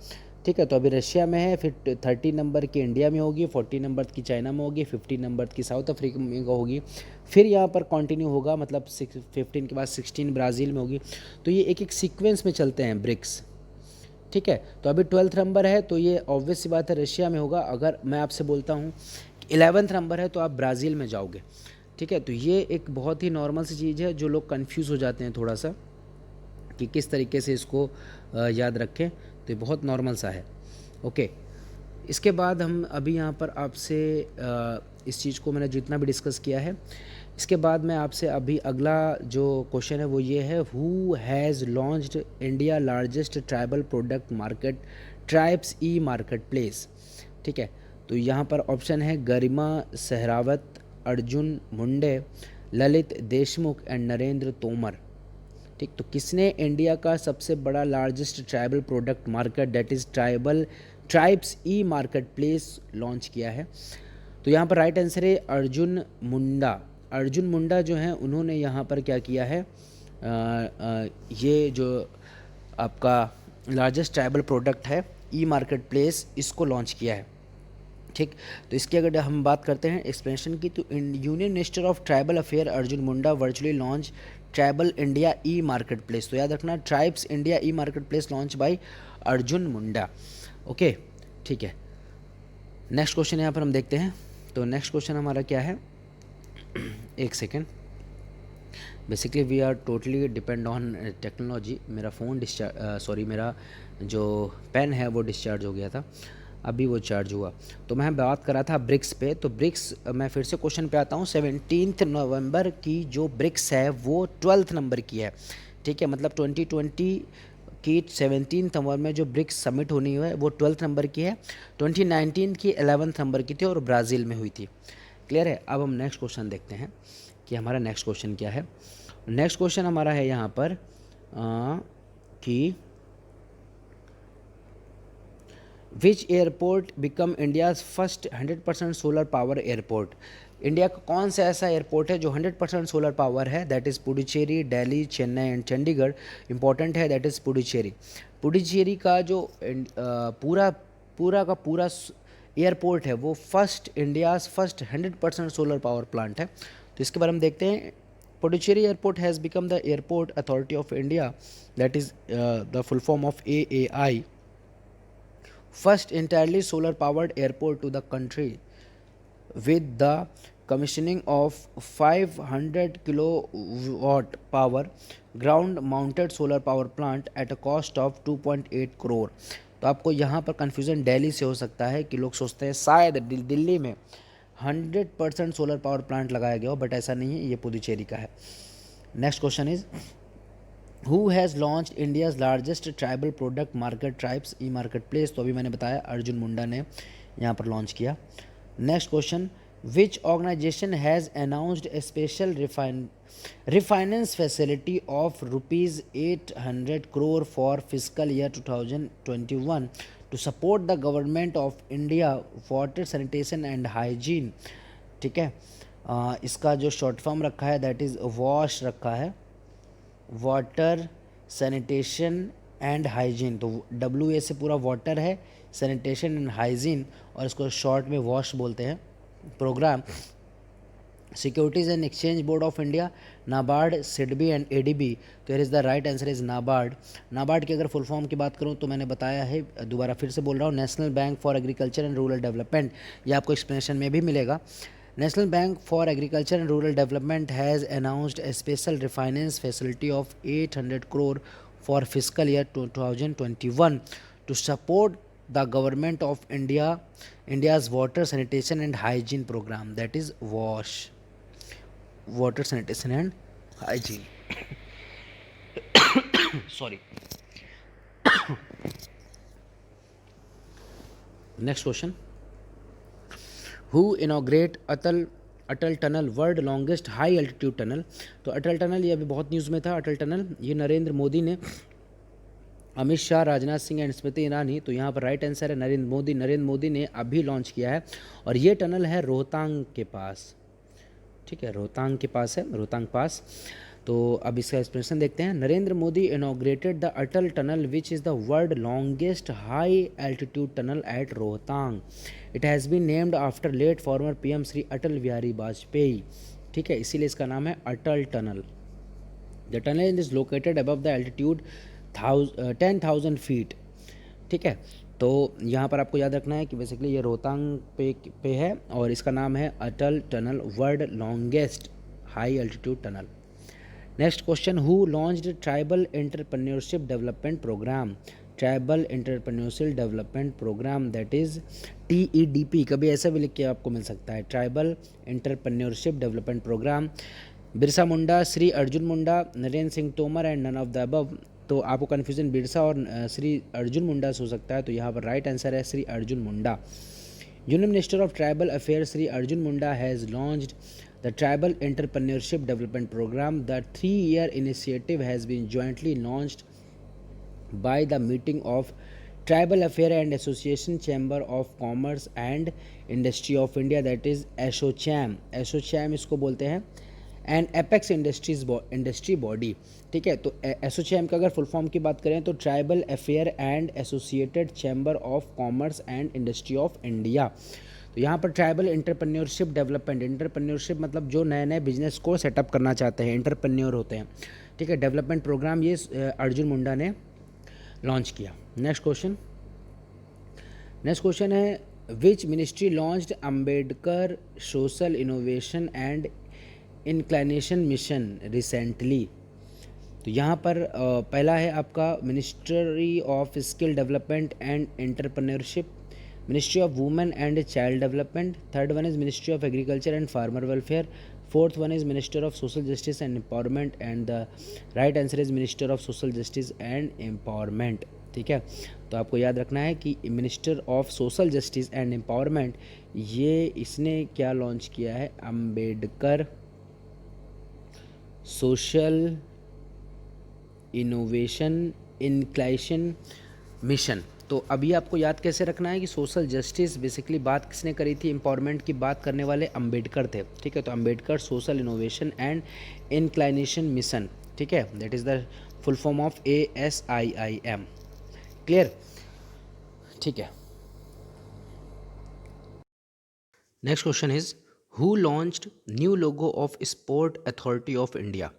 ठीक है, तो अभी रशिया में है, फिर 30 नंबर की इंडिया में होगी, 40 नंबर की चाइना में होगी, 50 नंबर की साउथ अफ्रीका में होगी, फिर यहाँ पर कंटिन्यू होगा, मतलब 15 के बाद 16 ब्राज़ील में होगी। तो ये एक एक सीक्वेंस में चलते हैं ब्रिक्स। ठीक है, तो अभी 12th नंबर है तो ये ऑब्वियस सी बात है रशिया में होगा। अगर मैं आपसे बोलता हूँ कि 11th नंबर है तो आप ब्राज़ील में जाओगे। ठीक है, तो ये एक बहुत ही नॉर्मल सी चीज़ है जो लोग कंफ्यूज हो जाते हैं थोड़ा सा कि किस तरीके से इसको याद रखें, तो ये बहुत नॉर्मल सा है। ओके, इसके बाद हम अभी यहाँ पर आपसे इस चीज़ को मैंने जितना भी डिस्कस किया है, इसके बाद मैं आपसे अभी अगला जो क्वेश्चन है वो ये है, who has launched India largest tribal product market tribes E market place. ठीक है, तो यहाँ पर ऑप्शन है गरिमा सहरावत, अर्जुन मुंडे, ललित देशमुख एंड नरेंद्र तोमर। ठीक, तो किसने इंडिया का सबसे बड़ा largest tribal product market that is tribes E market place launch किया है? तो यहाँ पर राइट आंसर है अर्जुन मुंडा। अर्जुन मुंडा जो हैं उन्होंने यहाँ पर क्या किया है, ये जो आपका लार्जेस्ट ट्राइबल प्रोडक्ट है ई मार्केट प्लेस इसको लॉन्च किया है। ठीक, तो इसकी अगर हम बात करते हैं एक्सप्लेनेशन की, तो union minister of tribal affair Arjun Munda virtually launch tribal India E market place. तो याद रखना, tribes India E market place launch by Arjun Munda. Okay, ठीक है। नेक्स्ट क्वेश्चन यहाँ पर हम देखते हैं। तो नेक्स्ट क्वेश्चन हमारा क्या है, एक second. Basically we are totally depend on technology. मेरा फ़ोन मेरा जो पेन है वो डिस्चार्ज हो गया था, अभी वो चार्ज हुआ। तो मैं बात कर रहा था ब्रिक्स पे। तो ब्रिक्स, मैं फिर से क्वेश्चन पे आता हूँ। 17 नवंबर की जो ब्रिक्स है वो 12th नंबर की है। ठीक है, मतलब 2020 की 17 नवंबर में जो ब्रिक्स समिट होनी है वो 12th नंबर की है। 2019 की 11th नंबर की थी और ब्राज़ील में हुई थी। क्लियर है। अब हम नेक्स्ट क्वेश्चन देखते हैं कि हमारा नेक्स्ट क्वेश्चन क्या है। नेक्स्ट क्वेश्चन हमारा है यहाँ पर कि which airport become India's first 100% solar power airport. India का कौन सा ऐसा एयरपोर्ट है जो 100% सोलर पावर है? That is Puducherry, Delhi, Chennai and Chandigarh. Important है, दैट इज़ पुडुचेरी। पुडुचेरी का जो पूरा का पूरा एयरपोर्ट है वो India's first 100% solar power plant है। तो इसके बारे में देखते हैं। Puducherry airport has become the airport authority of India, that is the full form of AAI, first entirely solar powered airport to the country with the commissioning of 500 kilowatt power ground mounted solar power plant at a cost of 2.8 crore। तो आपको यहाँ पर कन्फ्यूज़न दिल्ली से हो सकता है कि लोग सोचते हैं शायद दिल्ली में 100% सोलर पावर प्लांट लगाया गया हो, बट ऐसा नहीं है, ये पुडुचेरी का है। Next question is who has launch India's largest tribal product market tribes E market place. तो अभी मैंने बताया अर्जुन मुंडा ने यहाँ पर लॉन्च किया। Next question, which organisation has announced a special refinance facility of ₹800 crore for physical year 2021 to support the government of India water sanitation and hygiene. ठीक है, इसका जो शॉर्ट फॉर्म रखा है दैट इज़ वॉश रखा है, वाटर सैनिटेशन एंड हाइजीन। तो WA से पूरा वाटर है, सैनिटेशन एंड हाइजीन, और इसको शॉर्ट में वॉश बोलते हैं। Programme securities and exchange board of India, NABARD, SIDBI and ADB। तो here is the right answer is NABARD. NABARD की अगर फुल फॉर्म की बात करूँ तो मैंने बताया है, दोबारा फिर से बोल रहा हूँ, national bank for agriculture and rural development. ये आपको एक्सप्लेनेशन में भी मिलेगा। National Bank for Agriculture and Rural Development has announced a special refinance facility of 800 crore for fiscal year 2021 to support the government of India's water sanitation and hygiene program, that is WASH, water sanitation and hygiene. Sorry. Next question. Who inaugurate Atal tunnel, world longest high altitude tunnel. तो अटल टनल ये अभी बहुत न्यूज़ में था। अटल टनल ये नरेंद्र मोदी ने, अमित शाह, राजनाथ सिंह एंड स्मृति ईरानी। तो यहाँ पर राइट आंसर है नरेंद्र मोदी ने अभी लॉन्च किया है, और ये टनल है रोहतांग के पास। ठीक है, रोहतांग के पास है, रोहतांग पास। तो अब इसका एक्सप्लेनेशन देखते हैं। Narendra Modi inaugurated the Atal tunnel which is the world longest high altitude tunnel at Rohtang. It has been named after late former PM Shri Atal Bihari Vajpayee. ठीक है, इसीलिए इसका नाम है Atal tunnel. The tunnel is located above the altitude 10,000 feet. ठीक है, तो यहाँ पर आपको याद रखना है कि बेसिकली ये रोहतांग पे है, और इसका नाम है Atal tunnel, world longest high altitude tunnel. Next question, who launched tribal entrepreneurship development programme. Tribal entrepreneurship development programme, that is TEDP। कभी ऐसा भी लिख के आपको मिल सकता है, tribal entrepreneurship development programme. Birsa Munda, Shri Arjun Munda, Narendra Singh Tomar and none of the above. तो आपको कन्फ्यूजन बिरसा और श्री अर्जुन मुंडा से हो सकता है, तो यहाँ पर राइट आंसर है Shri Arjun Munda. Union minister of tribal affairs Shri Arjun Munda has launched the Tribal Entrepreneurship Development Program. The 3-year initiative has been jointly launched by the meeting of Tribal Affairs and Association Chamber of Commerce and Industry of India, that is ASSOCHAM। ASSOCHAM इसको बोलते हैं, एंड एपेक्स इंडस्ट्री बॉडी। ठीक है, तो एसोचैम का अगर फुल फॉर्म की बात करें तो tribal affair and associated chamber of commerce and industry of India. तो यहाँ पर ट्राइबल इंटरप्रेन्योरशिप डेवलपमेंट, इंटरप्रेन्योरशिप मतलब जो नए नए बिजनेस को सेटअप करना चाहते हैं, इंटरप्रेन्योर होते हैं। ठीक है, डेवलपमेंट प्रोग्राम ये अर्जुन मुंडा ने लॉन्च किया। नेक्स्ट क्वेश्चन है which ministry launched Ambedkar social innovation and inclination mission recently. तो यहाँ पर पहला है आपका ministry of skill development and entrepreneurship, ministry of women and child development, third one is ministry of agriculture and farmer welfare, fourth one is minister of social justice and empowerment and the right answer is minister of social justice and empowerment. ठीक है, तो आपको याद रखना है कि minister of social justice and empowerment ये इसने क्या लॉन्च किया है, अम्बेडकर सोशल इनोवेशन इंक्लाइशन मिशन। तो अभी आपको याद कैसे रखना है कि सोशल जस्टिस बेसिकली बात किसने करी थी, एम्पावरमेंट की बात करने वाले अम्बेडकर थे। ठीक है, तो Ambedkar social innovation and inclination mission. ठीक है, that is the full form of ASIIM। Clear? ठीक है, next question is who launched new logo of sport authority of India.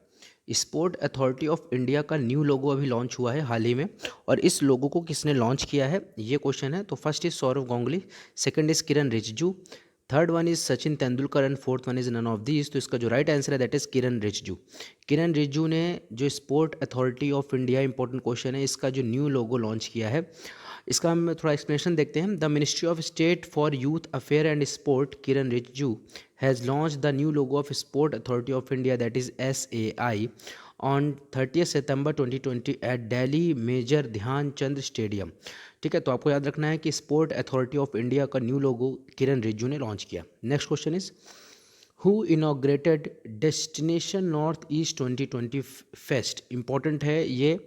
Sport authority of India का न्यू लोगो अभी लॉन्च हुआ है हाल ही में, और इस लोगो को किसने लॉन्च किया है ये क्वेश्चन है। तो first is Sourav Ganguly, second is Kiran Rijiju, third one is Sachin Tendulkar and fourth one is none of these. तो इसका जो राइट आंसर है दैट इज किरण रिजिजू। किरण रिजिजू ने जो sport authority of India, important question है, इसका जो न्यू लोगो लॉन्च किया है, इसका हम थोड़ा एक्सप्लेनेशन देखते हैं। The ministry of state for youth affair and sport Kiran Rijiju has launch the new logo of sport authority of India that is SAI on 30 September 2020 at Delhi major Dhyan Chand stadium. ठीक है, तो आपको याद रखना है कि स्पोर्ट अथॉरिटी ऑफ इंडिया का न्यू लोगो किरण रिजिजू ने लॉन्च किया। Next question is who inaugurated destination north east 2020 fest. Important है ये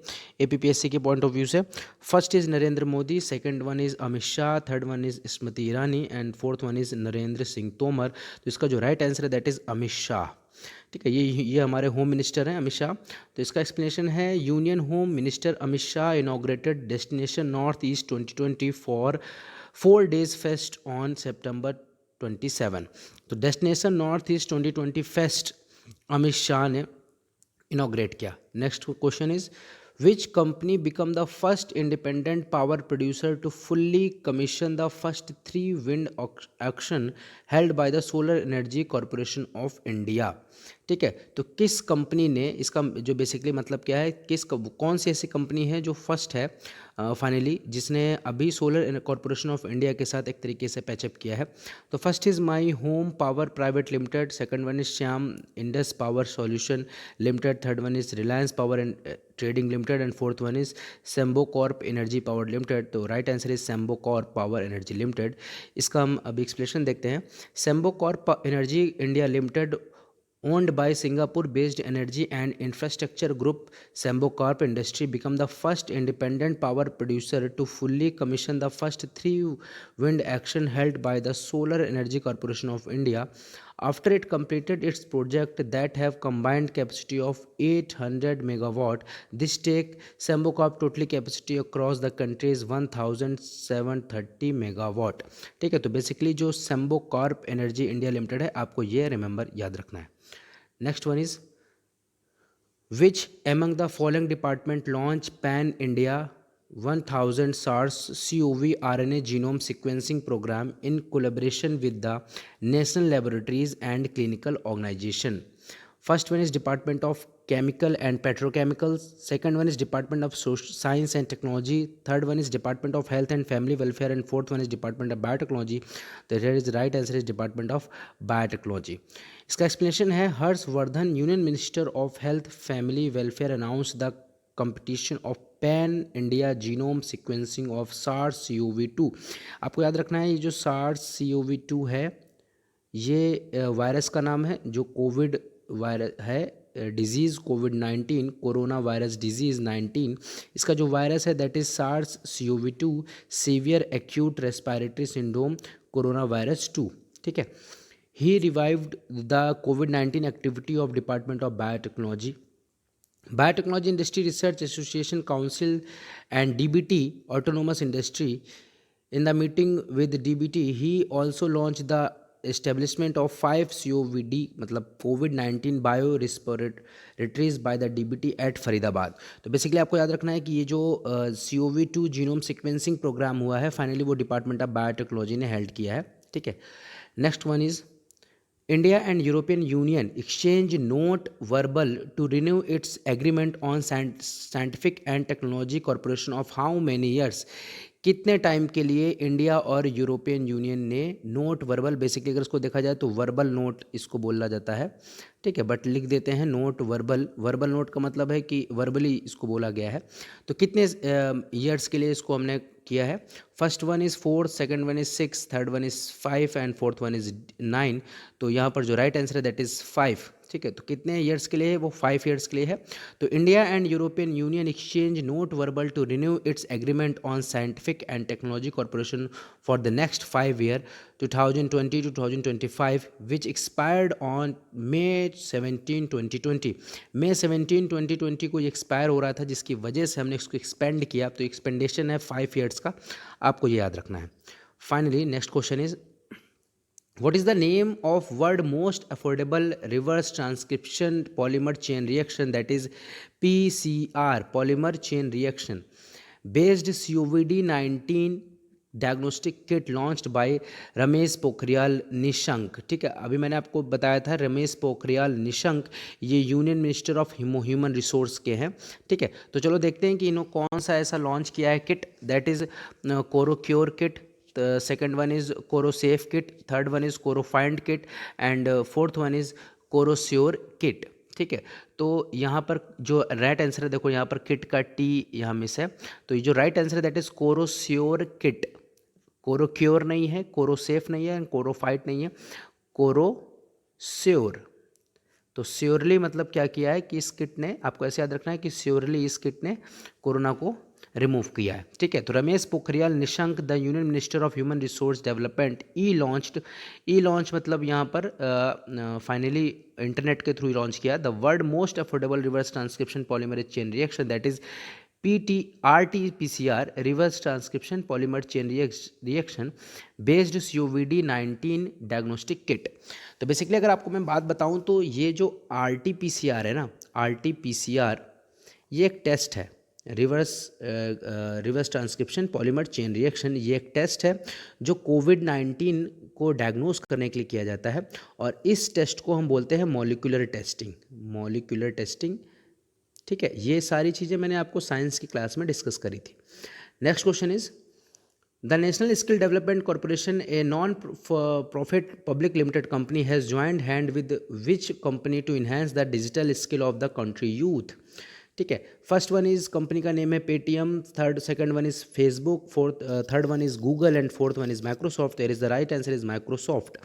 APPSC के पॉइंट ऑफ व्यू से। First is Narendra Modi, second one is Amit Shah, third one is Smriti Irani and fourth one is Narendra Singh Tomar. तो इसका जो राइट आंसर है दैट इज अमित शाह। ठीक है, ये हमारे होम मिनिस्टर हैं अमित शाह। तो इसका एक्सप्लेनेशन है union home minister Amit Shah inaugurated destination north east 2020 for 4 days fest on September 27। तो destination north east 2020 fest Amit Shah ने इनाग्रेट किया। Next question is which company become the first independent power producer to fully commission the first 3 wind auction held by the solar energy corporation of India. ठीक है, तो किस कंपनी ने, इसका जो बेसिकली मतलब क्या है, कौन सी ऐसी कंपनी है जो फर्स्ट है फाइनली जिसने अभी सोलर कॉरपोरेशन ऑफ इंडिया के साथ एक तरीके से पैचअप किया है। तो first is my home power private limited, second one is Shyam Indus power solution limited, third one is Reliance power and trading limited and fourth one is Sembcorp energy power limited. तो right answer is Sembcorp power energy limited. इसका हम अभी एक्सप्लेनेशन देखते हैं। Sembcorp energy India limited owned by Singapore-based energy and infrastructure group Sembcorp Industry become the first independent power producer to fully commission the first 3 wind action held by the Solar Energy Corporation of India after it completed its project that have combined capacity of 800 megawatt. This take Sembcorp total capacity across the country is 1730 megawatt। ठीक है, तो बेसिकली जो Sembcorp Energy India Limited है आपको ये रिमेंबर याद रखना है। Next one is which among the following department launch pan India 1000 SARS-CoV RNA genome sequencing program in collaboration with the national laboratories and clinical organization? First one is Department of Chemical and Petrochemicals, second one is Department of Science and Technology, third one is Department of Health and Family Welfare and fourth one is Department of Biotechnology। The right answer is Department of Biotechnology। इसका एक्सप्लेनेशन है Harshvardhan union minister of health family welfare announce the competition of pan India genome sequencing of SARS-CoV-2। आपको याद रखना है ये जो SARS-CoV-2 है ये वायरस का नाम है जो कोविड वायरस है, डिजीज़ कोविड-19 कोरोना वायरस डिजीज़ 19। इसका जो वायरस है that is SARS-CoV-2 severe acute respiratory syndrome corona virus 2। ठीक है, He revived the COVID-19 activity of Department of Biotechnology, Biotechnology Industry Research Association Council, and DBT Autonomous Industry. In the meeting with DBT, he also launched the establishment of 5 COVID मतलब COVID-19 bio respirators by the DBT at Faridabad. तो बेसिकली आपको याद रखना है कि ये जो COV2 जीनोम सिक्वेंसिंग प्रोग्राम हुआ है, फाइनली वो डिपार्टमेंट ऑफ बायोटेक्नोलॉजी ने हेल्ड किया है. ठीक है. Next one is India and European Union exchange note verbal to renew its agreement on scientific and technology cooperation of how many years. कितने टाइम के लिए इंडिया और यूरोपियन यूनियन ने नोट वर्बल, बेसिकली अगर इसको देखा जाए तो वर्बल नोट इसको बोला जाता है. ठीक है, बट लिख देते हैं नोट वर्बल. वर्बल नोट का मतलब है कि वर्बली इसको बोला गया है. तो कितने ईयर्स के लिए इसको हमने किया है? First one is 4, second one is 6, third one is 5 and fourth one is 9. तो यहाँ पर जो राइट आंसर है दैट इज़ 5. ठीक है, तो कितने ईयर्स के लिए है? वो 5 ईयर्स के लिए है. तो India and European union exchange note verbal to renew its agreement on scientific and technology corporation for the next 5 year 2020 to 2025 which expired on May 17, 2020. May 17, 2020 को ये एक्सपायर हो रहा था, जिसकी वजह से हमने इसको एक्सपेंड किया. तो एक्सपेंडेशन है 5 ईयर्स का, आपको ये याद रखना है. Finally next question is what is the name of world most affordable reverse transcription polymer chain reaction, that is PCR, polymer chain reaction based COVID-19 diagnostic kit launched by Ramesh Pokhriyal Nishank. ठीक है, अभी मैंने आपको बताया था रमेश पोखरियाल निशंक ये union minister of human resource के हैं. ठीक है, तो चलो देखते हैं कि इन्होंने कौन सा ऐसा लॉन्च किया है kit, that is Corocure kit. Second one is Corosafe kit, third one is Corofind kit and fourth one is Corosure kit. ठीक है, तो यहाँ पर जो राइट आंसर है, देखो यहाँ पर किट का टी यहाँ मिस है. तो ये जो राइट आंसर है दैट इज़ कोरोस्योर किट. कोरोक्योर नहीं है, कोरोसेफ नहीं है, कोरोफाइट नहीं है, कोरोस्योर. तो श्योरली मतलब क्या किया है कि इस किट ने, आपको ऐसे याद रखना है कि श्योरली इस किट ने कोरोना को रिमूव किया है. ठीक है, तो Ramesh Pokhriyal Nishank the union minister of human resource development E launch मतलब यहाँ पर फाइनली इंटरनेट के थ्रू लॉन्च किया the world most affordable reverse transcription polymerase chain reaction, that is RT-PCR reverse transcription polymer chain reaction based COVID-19 diagnostic kit. तो बेसिकली अगर आपको मैं बात बताऊं तो ये जो RT-PCR है ना, RT-PCR ये एक टेस्ट है, reverse transcription polymer chain reaction. ये एक टेस्ट है जो COVID-19 को डायग्नोस करने के लिए किया जाता है, और इस टेस्ट को हम बोलते हैं मॉलिक्यूलर टेस्टिंग. ठीक है, ये सारी चीज़ें मैंने आपको साइंस की क्लास में डिस्कस करी थी. Next question is the national skill development corporation a non profit public limited company has joined hand with which company to enhance the digital skill of the country youth. ठीक है, फर्स्ट वन इज कंपनी का नेम है Paytm, second one is Facebook, third one is Google and fourth one is Microsoft. There is the right answer is Microsoft.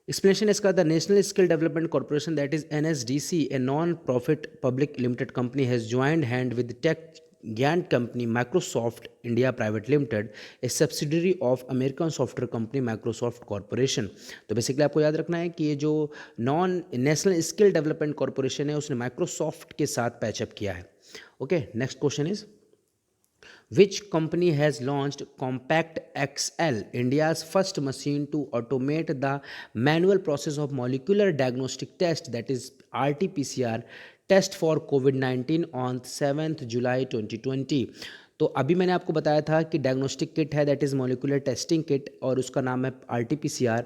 Explanation इसका the national skill development corporation that is NSDC a non profit public limited company has joined hand with tech giant company Microsoft India private limited a subsidiary of American software company Microsoft corporation. तो बेसिकली आपको याद रखना है कि ये जो non national skill development corporation है उसने माइक्रोसॉफ्ट के साथ पैचअप किया है. Okay, next question is which company has launched Compact XL, India's first machine to automate the manual process of molecular diagnostic test, that is RT-PCR test for COVID-19 on 7th July 2020. तो अभी मैंने आपको बताया था कि डायग्नोस्टिक किट है that is molecular testing kit और उसका नाम है RT-PCR.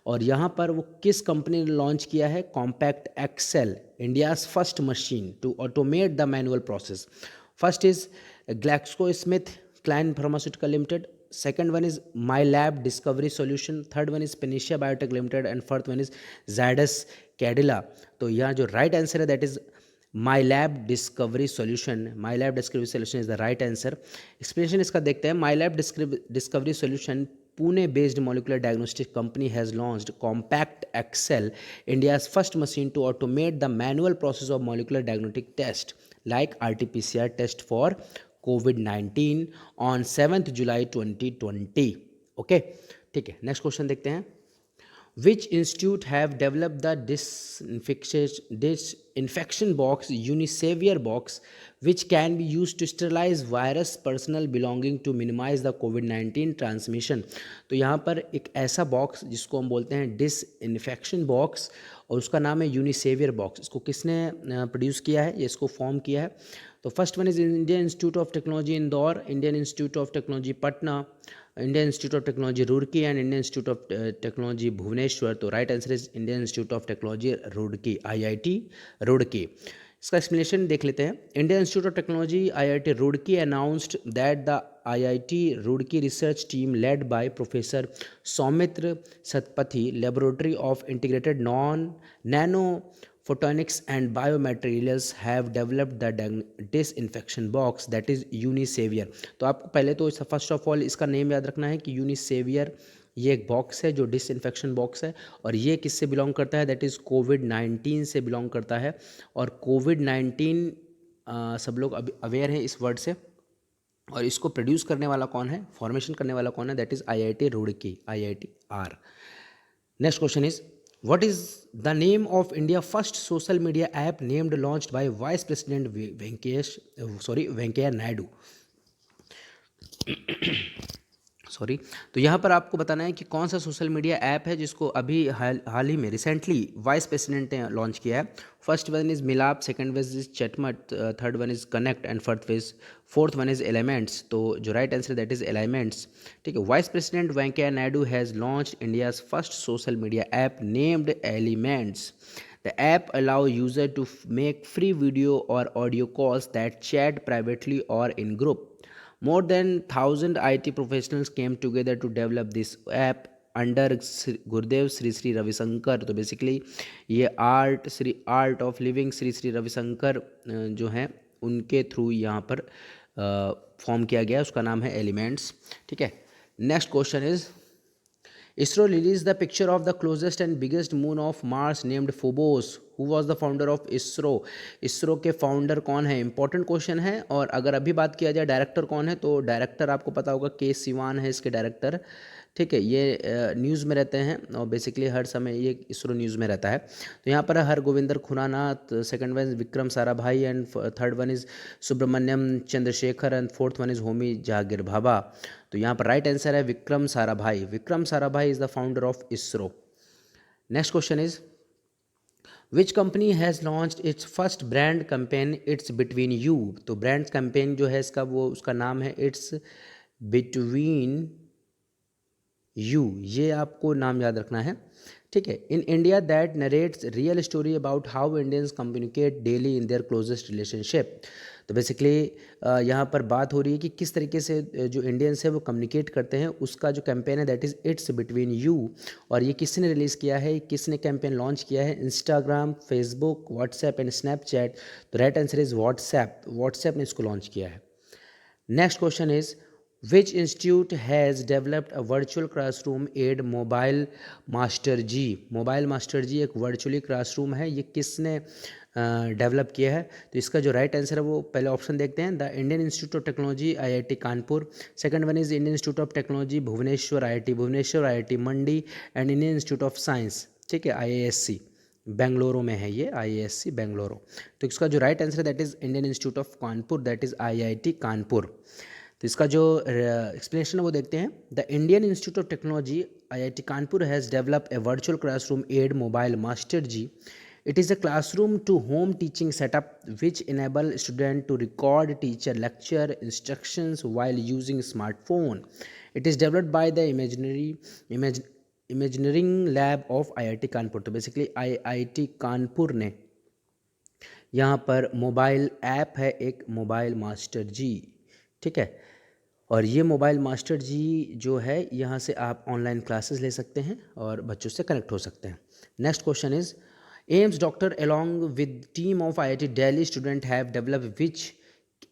और यहाँ पर वो किस कंपनी ने लॉन्च किया है? Compact XL, India's first machine to automate the manual process. First is GlaxoSmithKline Pharmaceutical Limited, second one is MyLab Discovery Solution, third one is Panacea Biotech Limited and fourth one is Zydus Cadila. तो यहाँ जो राइट आंसर है that is MyLab Discovery Solution. MyLab Discovery Solution is the right answer. Explanation इसका देखते हैं. MyLab Discovery Solution Pune based molecular diagnostic company has launched Compact XL, India's first machine to automate the manual process of molecular diagnostic test like RT-PCR test for COVID-19 on 7th July 2020. Okay, ठीक है, नेक्स्ट क्वेश्चन देखते हैं. Which institute have developed the disinfection box, Unisavior box, which can be used to sterilize virus personal belonging to minimize the COVID-19 transmission? तो यहाँ पर एक ऐसा बॉक्स जिसको हम बोलते हैं डिसइंफेक्शन बॉक्स, और उसका नाम है यूनिसेवियर बॉक्स। इसको किसने प्रोड्यूस किया है, ये इसको फॉर्म किया है? तो first one is Indian institute of technology Indore, Indian institute of technology Patna, Indian institute of technology Roorkee and Indian institute of technology Bhubaneswar. तो right answer is Indian institute of technology Roorkee, IIT Roorkee. इसका एक्सप्लेनेशन देख लेते हैं। Indian institute of technology IIT Roorkee announced that the IIT Roorkee research team led by professor Soumitra Satpathy laboratory of integrated nano photonics and biomaterials have developed the disinfection box that is Unisavior। तो आपको पहले तो फर्स्ट ऑफ ऑल इसका नेम याद रखना है कि Unisavior ये एक बॉक्स है जो डिसइंफेक्शन बॉक्स है, और ये किससे बिलोंग करता है, दैट इज़ कोविड-19 से बिलोंग करता है। और कोविड-19 सब लोग अवेयर हैं इस वर्ड से, और इसको प्रोड्यूस करने वाला कौन है, फॉर्मेशन करने वाला कौन है, that is IIT Roorkee, IIT R. Next question is what is the name of India first social media app named launched by vice president Venkaiah Naidu. Sorry, तो यहाँ पर आपको बताना है कि कौन सा सोशल मीडिया ऐप है जिसको अभी हाल ही में रिसेंटली वाइस प्रेसिडेंट ने लॉन्च किया है। First one is Milap, second one is Chatmate, third one is connect and fourth one is Elyments. तो जो right answer that is Elyments. ठीक है, vice president Venkaiah Naidu has launched India's first social media app named Elyments. The app allow user to make free video or audio calls that chat privately or in group. More than 1,000 IT professionals came together to develop this app under गुरुदेव श्री श्री रविशंकर। तो बेसिकली ये art of living Shri Shri Ravishankar जो हैं उनके थ्रू यहाँ पर फॉर्म किया गया, उसका नाम है एलिमेंट्स। ठीक है, next question is ISRO released the picture of the closest and biggest moon of Mars named Phobos. Who was the founder of ISRO? ISRO के फाउंडर कौन है, इंपॉर्टेंट क्वेश्चन है। और अगर अभी बात किया जाए डायरेक्टर कौन है, तो डायरेक्टर आपको पता होगा के सिवान है इसके डायरेक्टर। ठीक है, ये न्यूज़ में रहते हैं और बेसिकली हर समय ये इसरो न्यूज़ में रहता है। तो यहाँ पर Hargobind Khorana, second one is Vikram Sarabhai and third one is Subrahmanyan Chandrasekhar and fourth one is Homi Jehangir Bhabha. तो यहाँ पर राइट आंसर है Vikram Sarabhai. Vikram Sarabhai is the founder of ISRO. Next question is which company has launched its first brand campaign its between you. तो ब्रांड कैंपेन जो है इसका वो उसका नाम है इट्स बिटवीन यू, ये आपको नाम याद रखना है। ठीक है, in India that narrates real story about how Indians communicate daily in their closest relationship. तो बेसिकली यहाँ पर बात हो रही है कि किस तरीके से जो इंडियंस है वो कम्युनिकेट करते हैं, उसका जो कैंपेन है that is it's between you. और ये किसने रिलीज़ किया है, किसने कैंपेन लॉन्च किया है, Instagram, Facebook, WhatsApp and Snapchat. तो राइट आंसर इज़ व्हाट्सएप ने इसको लॉन्च किया है। Next question is Which institute has developed a virtual classroom aid Mobile Master G? Mobile master G एक वर्चुअली क्लासरूम है, ये किसने डेवलप किया है? तो इसका जो राइट आंसर है वो पहले ऑप्शन देखते हैं, the Indian institute of technology IIT Kanpur, second one is Indian institute of technology Bhubaneswar IIT Mandi and Indian institute of science. ठीक है, आईआईएससी बेंगलुरु में है ये, आईआईएससी बेंगलुरु। तो इसका जो राइट आंसर है that is Indian institute of Kanpur, that is IIT Kanpur. तो इसका जो एक्सप्लेनेशन है वो देखते हैं। The Indian institute of technology IIT Kanpur has developed a virtual classroom aid mobile master ji. It is a classroom to home teaching setup which enable student to record teacher lecture instructions while using smartphone. It is developed by the Imagineering Lab of IIT Kanpur. तो बेसिकली IIT कानपुर ने यहाँ पर मोबाइल ऐप है एक मोबाइल मास्टर जी। ठीक है, और ये मोबाइल मास्टर जी जो है यहाँ से आप ऑनलाइन क्लासेस ले सकते हैं और बच्चों से कनेक्ट हो सकते हैं। Next question is AIIMS doctor along with team of IIT Delhi student have developed which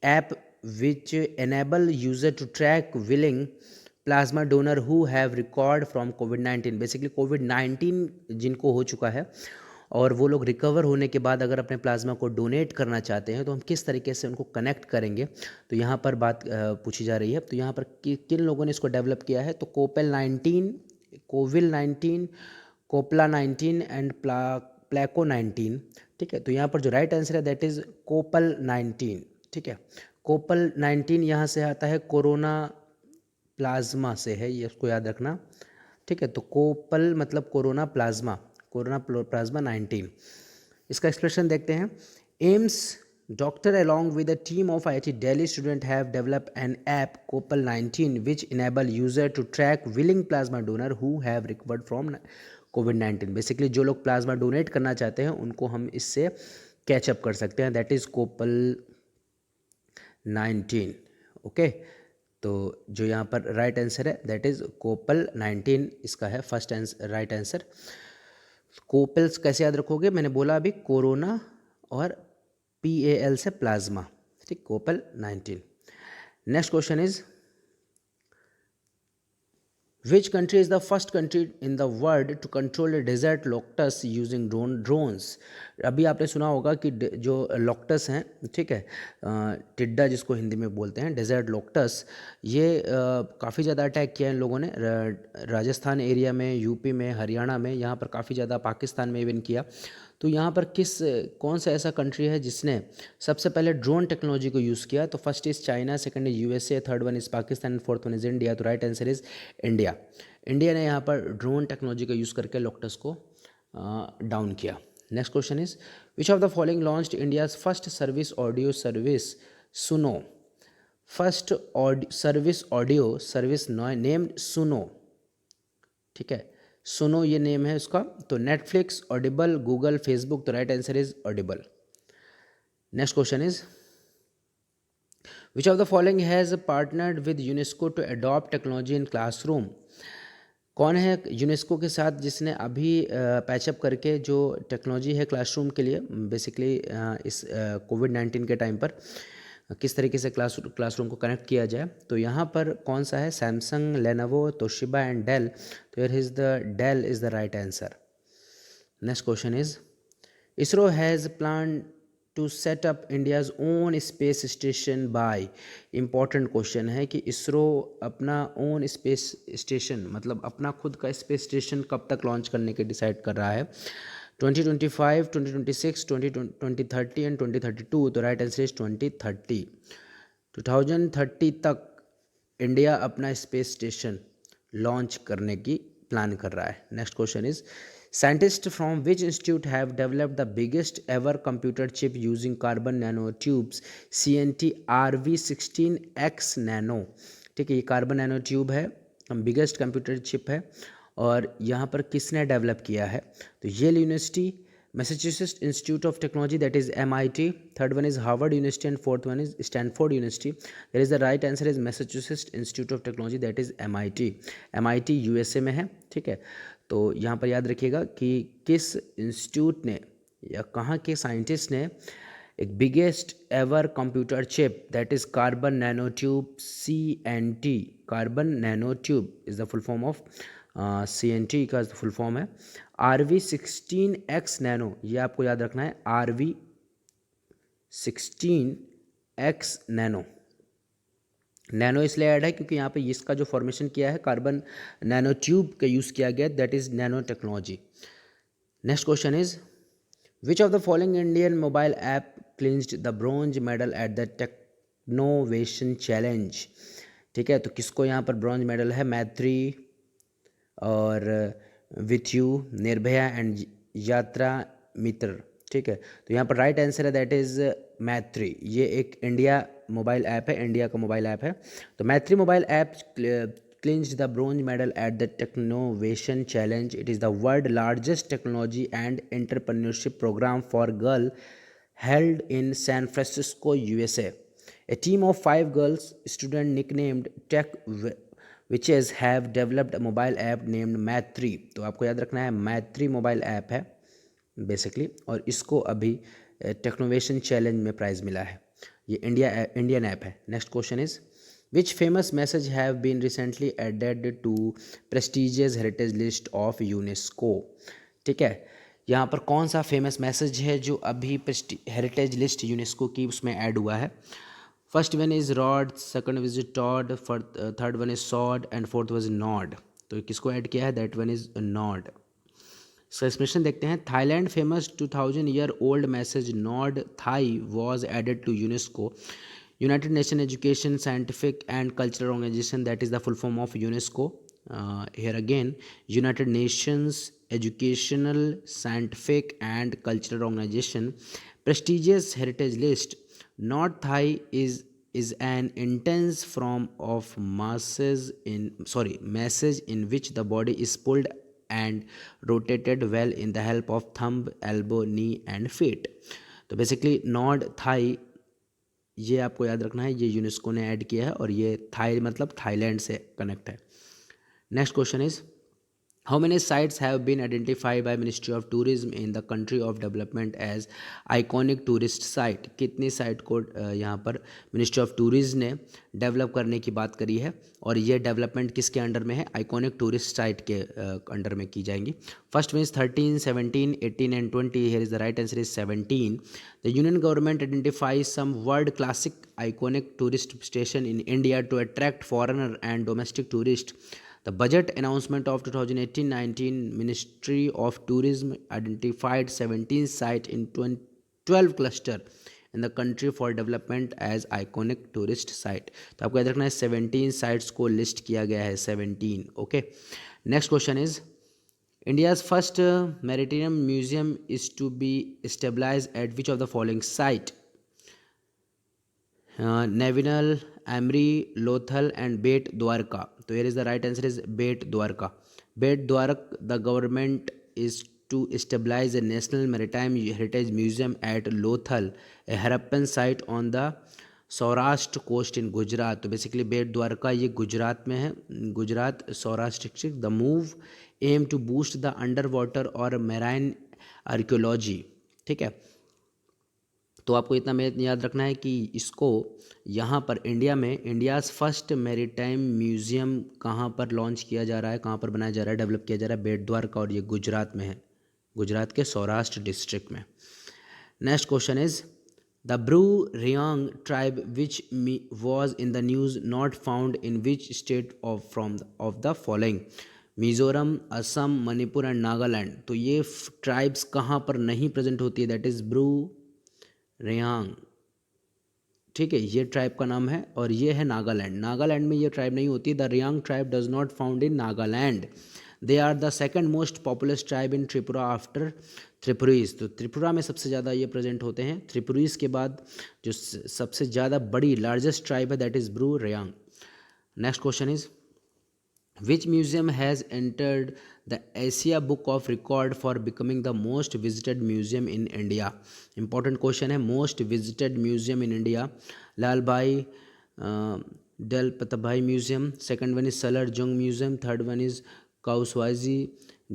app which enable user to track willing plasma donor who have recovered from COVID-19। Basically COVID-19 जिनको हो चुका है और वो लोग रिकवर होने के बाद अगर अपने प्लाज्मा को डोनेट करना चाहते हैं तो हम किस तरीके से उनको कनेक्ट करेंगे, तो यहाँ पर बात पूछी जा रही है। तो यहाँ पर किन लोगों ने इसको डेवलप किया है, तो कोविल 19 कोपला 19 एंड प्लाको 19। ठीक है, तो यहाँ पर जो राइट आंसर है दैट इज़ कोपल 19। ठीक है, कोपल 19 यहाँ से आता है कोरोना प्लाज्मा से है, ये उसको याद रखना। ठीक है, तो कोपल मतलब कोरोना प्लाज्मा 19। इसका एक्सप्रेशन देखते हैं। AIIMS doctor along with a team of IIT Delhi student have developed an app Copal 19 which enable user to track willing plasma donor who have recovered from COVID-19। Basically जो लोग प्लाज्मा डोनेट करना चाहते हैं उनको हम इससे कैचअप कर सकते हैं, दैट इज़ कोपल 19। ओके, तो जो यहाँ पर राइट आंसर है दैट इज़ कोपल 19, इसका है फर्स्ट आंसर, राइट आंसर। कोपल्स कैसे याद रखोगे, मैंने बोला अभी कोरोना और PAL से प्लाज्मा। ठीक, कोपल 19। Next question is which country is the first country in the world to control desert locusts using drones. अभी आपने सुना होगा कि जो लोक्टस हैं, ठीक है, टिड्डा जिसको हिंदी में बोलते हैं, डेजर्ट लोक्टस, ये काफ़ी ज़्यादा अटैक किया है इन लोगों ने राजस्थान एरिया में, यूपी में, हरियाणा में, यहाँ पर काफ़ी ज़्यादा, पाकिस्तान में इवन किया। तो यहाँ पर कौन सा ऐसा कंट्री है जिसने सबसे पहले ड्रोन टेक्नोलॉजी को यूज़ किया। तो first is China, second is USA, third one is Pakistan, fourth one is India. तो right answer is India. India ने यहाँ पर ड्रोन टेक्नोलॉजी का यूज़ करके लोक्टस को डाउन किया। Next question is which of the following launched India's first service audio service Suno. First service audio service named Suno. ठीक है, सुनो ये नेम है उसका। तो नेटफ्लिक्स, ऑडिबल, गूगल, फेसबुक। तो right answer is Audible. Next question is which of the following has partnered with UNESCO to adopt technology in classroom. कौन है यूनेस्को के साथ जिसने अभी पैचअप करके जो टेक्नोलॉजी है क्लासरूम के लिए, बेसिकली इस COVID-19 के टाइम पर किस तरीके से क्लासरूम को कनेक्ट किया जाए। तो यहाँ पर कौन सा है, Samsung, Lenovo, Toshiba and Dell. तो here is the Dell is the right answer. Next question is ISRO has plan to set up India's own space station by. Important question है कि इसरो अपना ओन स्पेस स्टेशन मतलब अपना खुद का स्पेस स्टेशन कब तक लॉन्च करने के डिसाइड कर रहा है। 2025, 2026, 2030 एंड 2032। तो राइट आंसर इज 2030। 2030 तक इंडिया अपना स्पेस स्टेशन लॉन्च करने की प्लान कर रहा है। Next question is scientist from which institute have developed the biggest ever computer chip using carbon nano tubes CNT RV16X nano. ठीक है, ये कार्बन नैनो ट्यूब है, बिगेस्ट कंप्यूटर चिप है, और यहाँ पर किसने डेवलप किया है। तो Yale university, Massachusetts institute of technology that is MIT, third one is Harvard university and fourth one is Stanford university. There is the right answer is Massachusetts institute of technology that is MIT USA में है। ठीक है, तो यहाँ पर याद रखिएगा कि किस इंस्टीट्यूट ने या कहाँ के साइंटिस्ट ने एक biggest ever computer chip that is carbon nano tube CNT, carbon nano tube is the full form of CNT का फुल फॉर्म है RV16X नैनो। ये आपको याद रखना है, RV16X नैनो। नैनो इसलिए ऐड है क्योंकि यहाँ पे इसका जो फॉर्मेशन किया है कार्बन नैनो ट्यूब का यूज़ किया गया, that is nano technology. Next question is which of the following Indian mobile app clinched the bronze medal at the Technovation challenge. ठीक है, तो किसको यहाँ पर ब्रॉन्ज मेडल है, मैत्री और विथ यू, निर्भया एंड यात्रा मित्र। ठीक है, तो यहाँ पर राइट आंसर है दैट इज़ मैत्री। ये एक इंडिया मोबाइल ऐप है, इंडिया का मोबाइल ऐप है। तो मैत्री mobile app clinched the bronze medal at the Technovation Challenge. It is the world largest technology and entrepreneurship program for girl held in San Francisco, USA. A team of 5 girls students nicknamed Tech Witches have developed a mobile app named Maitri. तो आपको याद रखना है मैत्री मोबाइल ऐप है बेसिकली, और इसको अभी टेक्नोवेशन चैलेंज में प्राइज़ मिला है। ये इंडियन ऐप है। Next question is which famous massage have been recently added to prestigious heritage list of UNESCO. ठीक है, यहाँ पर कौन सा फेमस मैसेज है जो अभी हेरिटेज लिस्ट यूनेस्को की उसमें ऐड हुआ है। First one is rod, second one is tod, third one is sod and fourth one is nod. तो किसको ऐड किया है, दैट वन इज नॉड। इसका एक्सप्लेनेशन देखते हैं। Thailand famous 2000 year old massage nuad Thai was added to UNESCO, United nation education scientific and cultural organisation, that is the full form of UNESCO. Here again, United Nations Educational, Scientific and Cultural Organization, prestigious heritage list. North Thai is an intense form of massage in which the body is pulled and rotated well in the help of thumb, elbow, knee and feet. तो बेसिकली नॉर्ड थाई, ये आपको याद रखना है, ये यूनेस्को ने ऐड किया है और ये थाई मतलब थाईलैंड से कनेक्ट है. Next question is, how many sites have been identified by ministry of tourism in the country of development as iconic tourist site. कितनी साइट को यहाँ पर मिनिस्ट्री ऑफ टूरिज्म ने डेवलप करने की बात करी है और ये डेवलपमेंट किसके अंडर में है? आइकॉनिक टूरिस्ट साइट के अंडर में की जाएंगी. First means 13, 17, 18 and 20. Here is the right answer is 17. The union government identifies some world classic iconic tourist station in India to attract foreigner and domestic tourist. The budget announcement of 2018-19, Ministry of Tourism identified 17 sites in 12 cluster in the country for development as iconic tourist site. तो आपको याद रखना है 17 sites को लिस्ट किया गया है, 17. Okay, next question is, India's first maritime museum is to be established at which of the following site? Navinal, एमरी, लोथल एंड बेट द्वारका. तो here is the right answer is Bet Dwarka. Bet Dwarka, the government is to establish a national maritime heritage museum at Lothal, a Harappan site on the Saurashtra coast in Gujarat. तो बेसिकली बेट द्वारका ये गुजरात में है, Gujarat Saurashtra district. The move aim to boost the under water और मैराइन आर्कियोलॉजी. ठीक है, तो आपको इतना में याद रखना है कि इसको यहाँ पर इंडिया में इंडियाज़ फर्स्ट मैरीटाइम म्यूज़ियम कहाँ पर लॉन्च किया जा रहा है, कहाँ पर बनाया जा रहा है, डेवलप किया जा रहा है? बेट द्वारका, और ये गुजरात में है, गुजरात के सौराष्ट्र डिस्ट्रिक्ट में. Next question is, the Bru Reang tribe which was in the news not found in which state of the following? Mizoram, Assam, Manipur and Nagaland. तो ये ट्राइब्स कहाँ पर नहीं प्रेजेंट होती है? That is Bru Reang. ठीक है, ये ट्राइब का नाम है और ये है नागालैंड. नागालैंड में ये ट्राइब नहीं होती. The Reang tribe does not found in Nagaland. They are the second most populous tribe in Tripura after Tripuris. तो त्रिपुरा में सबसे ज़्यादा ये प्रेजेंट होते हैं. त्रिपुरीज के बाद जो सबसे ज़्यादा बड़ी लार्जेस्ट ट्राइब है that is Bru Reang. Next question is, which museum has entered the Asia Book of Record for becoming the most visited museum in India? Important question है. most visited museum in India, Lal Bhai Delpatabhai Museum. Second one is Salar Jung Museum. Third one is Kauswazi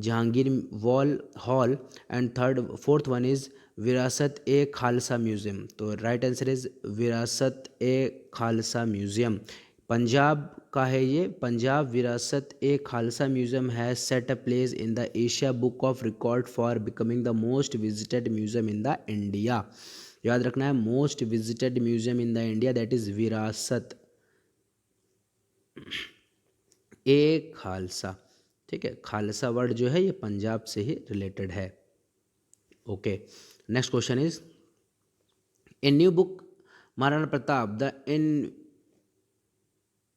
Jahangir Wall Hall. And fourth one is विरासत ए खालसा म्यूज़ियम. तो राइट आंसर इज विरासत ए खालसा म्यूज़ियम. पंजाब का है ये. Punjab Virasat e Khalsa museum has set a place in the Asia book of record for becoming the most visited museum in the India. याद रखना है, most visited museum in the India that is Virasat e Khalsa. ठीक है, खालसा वर्ड जो है ये पंजाब से ही रिलेटेड है. Okay, next question is, a new book Maharana Pratap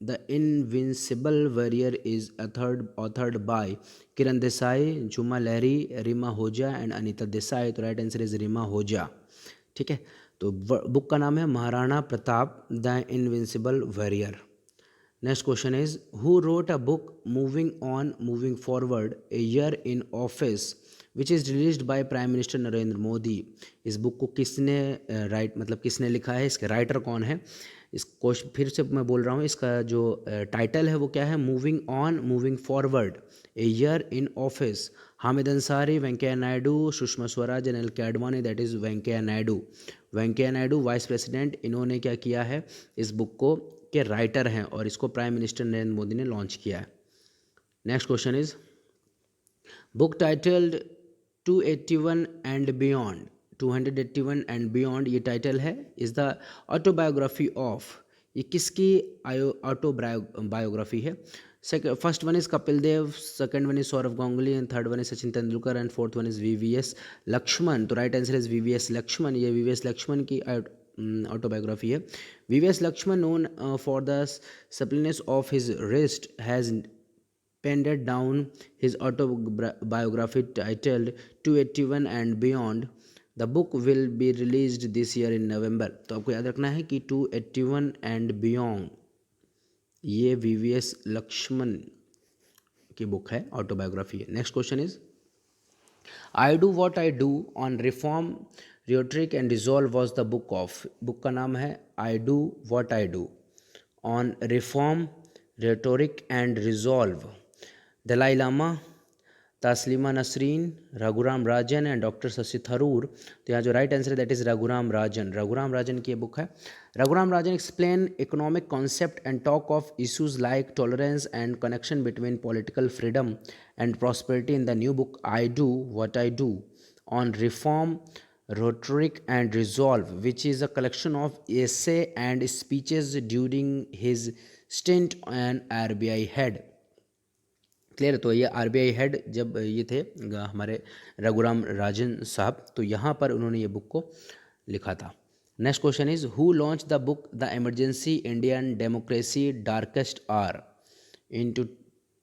The Invincible Warrior is authored by Kiran Desai, Jhuma Lahiri, Rima Hoja and Anita Desai. तो राइट आंसर इज रीमा होजा. ठीक है, तो बुक का नाम है Maharana Pratap the invincible warrior. Next question is, who wrote a book moving on moving forward a year in office which is released by prime minister Narendra Modi. इस बुक को किसने किसने लिखा है, इसके राइटर कौन है? इस क्वेश्चन फिर से मैं बोल रहा हूँ, इसका जो टाइटल है वो क्या है? Moving on moving forward a year in office. Hamid Ansari, Venkaiah Naidu, Sushma Swaraj, Anil कैडवानी. That is Venkaiah Naidu. Venkaiah Naidu vice president, इन्होंने क्या किया है, इस बुक को के राइटर हैं और इसको प्राइम मिनिस्टर नरेंद्र मोदी ने लॉन्च किया है. Next question is, book titled 281 and beyond. 281 and beyond ये टाइटल है, इज़ द ऑटोबायोग्राफी ऑफ. ये किसकी ऑटोबायोग्राफी है? First one is Kapil Dev, second one is Sourav Ganguly and third one is Sachin Tendulkar and fourth one is VVS Laxman. तो right answer is VVS Laxman. ये वीवीएस लक्ष्मण की ऑटोबायोग्राफी है। VVS Laxman, known for the suppleness of his wrist, has penned down his autobiography titled 281 and Beyond. The book will be released this year in November. तो आपको याद रखना है कि 281 and Beyond ये वीवीएस लक्ष्मण की बुक है, ऑटोबायोग्राफी है। Next question is I do what I do on reform rhetoric and resolve was the book of. Book का नाम है I do what I do on reform rhetoric and resolve. Dalai Lama, Taslima Nasrin, Raghuram Rajan and doctor Shashi Tharoor. तो यहाँ जो राइट आंसर है दैट इज रघुराम राजन। रघुराम राजन की ये बुक है। रघुराम राजन explain economic concept and talk of issues like tolerance and connection between political freedom and prosperity in the new book I do what I do on reform rhetoric and resolve, which is a collection of essay and speeches during his stint on RBI head। Clear? तो ये आरबीआई हेड जब ये थे हमारे रघुराम राजन साहब, तो यहाँ पर उन्होंने ये बुक को लिखा था। Next question is who launch the book the emergency Indian democracy darkest hour in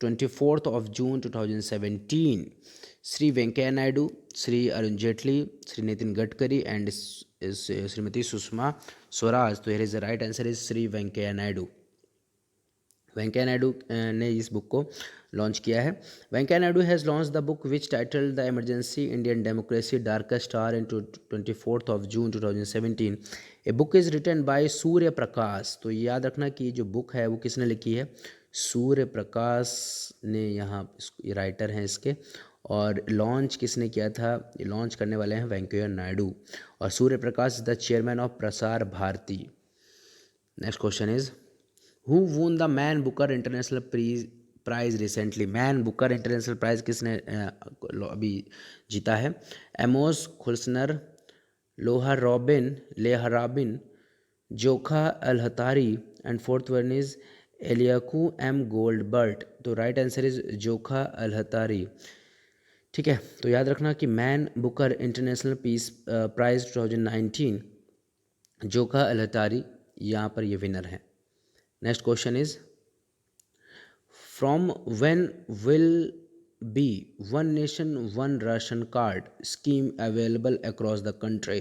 24 June 2017? Shri Venkaiah Naidu, Shri Arun Jaitley, Shri Nitin Gadkari and Shrimati Sushma Swaraj. तो here is the right answer is Shri Venkaiah Naidu. Venkaiah Naidu ने इस बुक को लॉन्च किया है। Venkaiah Naidu has launch the book which titled the emergency Indian democracy darkest hour in 24 June 2017। A book is written by Surya Prakash. तो याद रखना कि जो बुक है वो किसने लिखी है? सूर्य प्रकाश ने यहाँ राइटर हैं इसके। और लॉन्च किसने किया था? लॉन्च करने वाले हैं वेंकैया नायडू। और Surya Prakash is the chairman of Prasar Bharati. Next question is who won the Man Booker International Prize recently? Man Booker International Prize किसने अभी जीता है? Amos Kulsner, Leha Robin, Jokha Alharthi and fourth one is Eliaku M Goldbert. तो राइट आंसर इज जोखा अलहतारी। ठीक है, तो याद रखना कि Man Booker international peace prize 2019 Jokha Alharthi यहाँ पर ये विनर है। Next question is from when will be one nation one ration card scheme available across the country?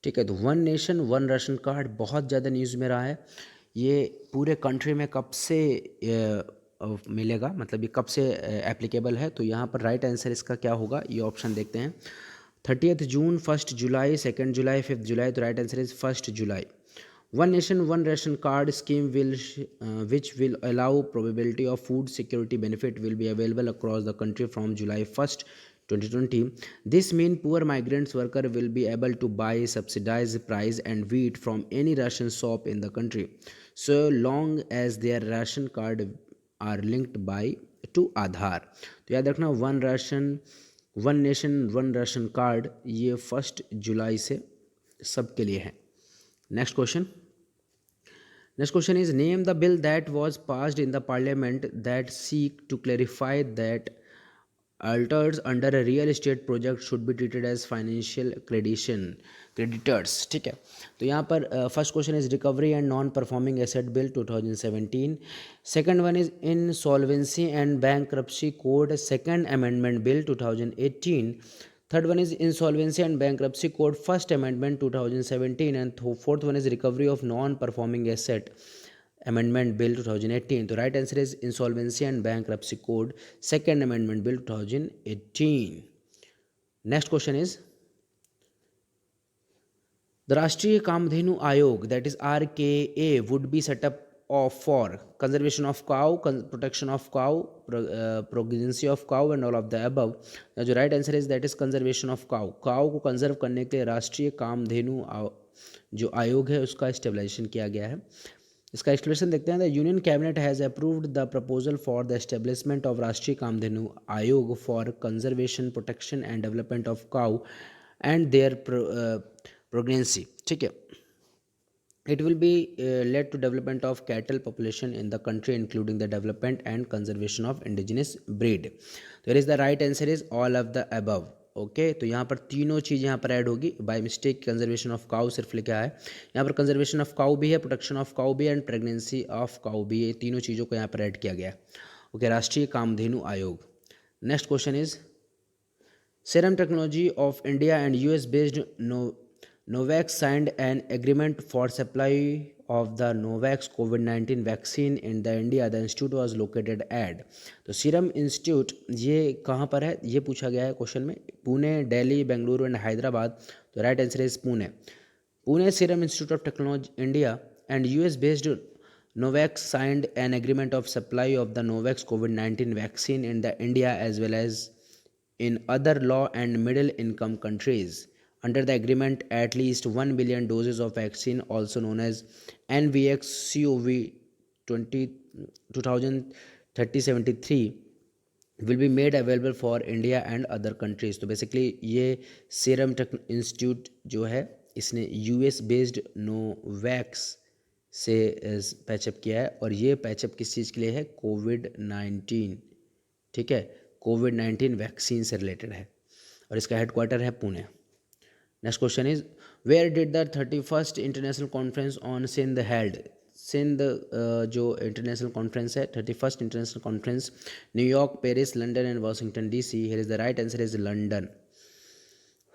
ठीक है, तो one nation one ration card बहुत ज़्यादा न्यूज़ में रहा है। ये पूरे कंट्री में कब से मिलेगा, मतलब ये कब से एप्लीकेबल है? तो यहाँ पर राइट आंसर इसका क्या होगा, ये ऑप्शन देखते हैं। 30 जून, 1 जुलाई, 2 जुलाई, 5 जुलाई। तो right answer is 1 July. One nation, one ration card scheme which will allow probability of food security benefit will be available across the country from July 1st, 2020. This means poor migrants worker will be able to buy subsidized price and wheat from any ration shop in the country, so long as their ration card are linked by to Aadhaar. तो याद रखना one nation one ration card ये 1 जुलाई से सबके लिए है। Next question is name the bill that was passed in the parliament that seek to clarify that alters under a real estate project should be treated as financial creditors। ठीक है, तो यहाँ पर first question is recovery and non performing asset bill 2017। Second one is insolvency and bankruptcy code second amendment bill 2018। Third one is Insolvency and Bankruptcy Code First Amendment 2017 and fourth one is Recovery of Non-Performing Asset Amendment Bill 2018. तो right answer is Insolvency and Bankruptcy Code Second Amendment Bill 2018. Next question is the Rashtriya Kamdhenu Ayog, that is RKA, would be set up for conservation of cow, protection of cow, progeny of cow and all of the above। जो right answer is that is conservation of cow. Cow को कंजर्व करने के लिए राष्ट्रीय कामधेनु जो आयोग है उसका स्टेबलाइजेशन किया गया है। इसका एक्सप्लेनेशन देखते हैं। The union cabinet has approved the proposal for the establishment of राष्ट्रीय कामधेनु आयोग for conservation, protection and development of cow and there pregnancy. ठीक है, It will be led to development of cattle population in the country, including the development and conservation of indigenous breed. तो is the right answer is all of the above. Okay, तो यहाँ पर तीनों चीज़ यहाँ पर ऐड होगी. By mistake conservation of cow सिर्फ लिखा है, यहाँ पर कंजर्वेशन ऑफ काउ भी है, प्रोटेक्शन ऑफ काउ भी है, एंड प्रेगनेंसी ऑफ काउ भी है. ये तीनों चीज़ों को यहाँ पर ऐड किया गया है. ओके, राष्ट्रीय कामधेनु आयोग. Next question is Serum Technology of India and US based Novax signed an agreement for supply of the Novax COVID-19 vaccine in the India. The institute was located at. तो सीरम इंस्टीट्यूट ये कहाँ पर है, ये पूछा गया है क्वेश्चन में. पुणे, दिल्ली, बेंगलुरु एंड हैदराबाद. तो right answer is Pune. Pune Serum Institute of Technology India and US based Novax signed an agreement of supply of the Novax COVID-19 vaccine in the India as well as in other low and middle income countries. Under the agreement, at least 1 billion doses of vaccine, also known as NVX-CoV 2030-73, will be made available for India and other countries. तो बेसिकली ये सीरम इंस्टीट्यूट जो है इसने यूएस बेस्ड नोवैक्स से पैचअप किया है, और ये पैचअप किस चीज़ के लिए है, कोविड-19. ठीक है, कोविड-19 वैक्सीन से रिलेटेड है, और इसका हेडक्वार्टर है Pune. Next question is where did the 31st international conference on Sindh held. Sindh जो इंटरनेशनल कॉन्फ्रेंस है, 31st international conference, New York, Paris, London and Washington DC. Here is the right answer is London.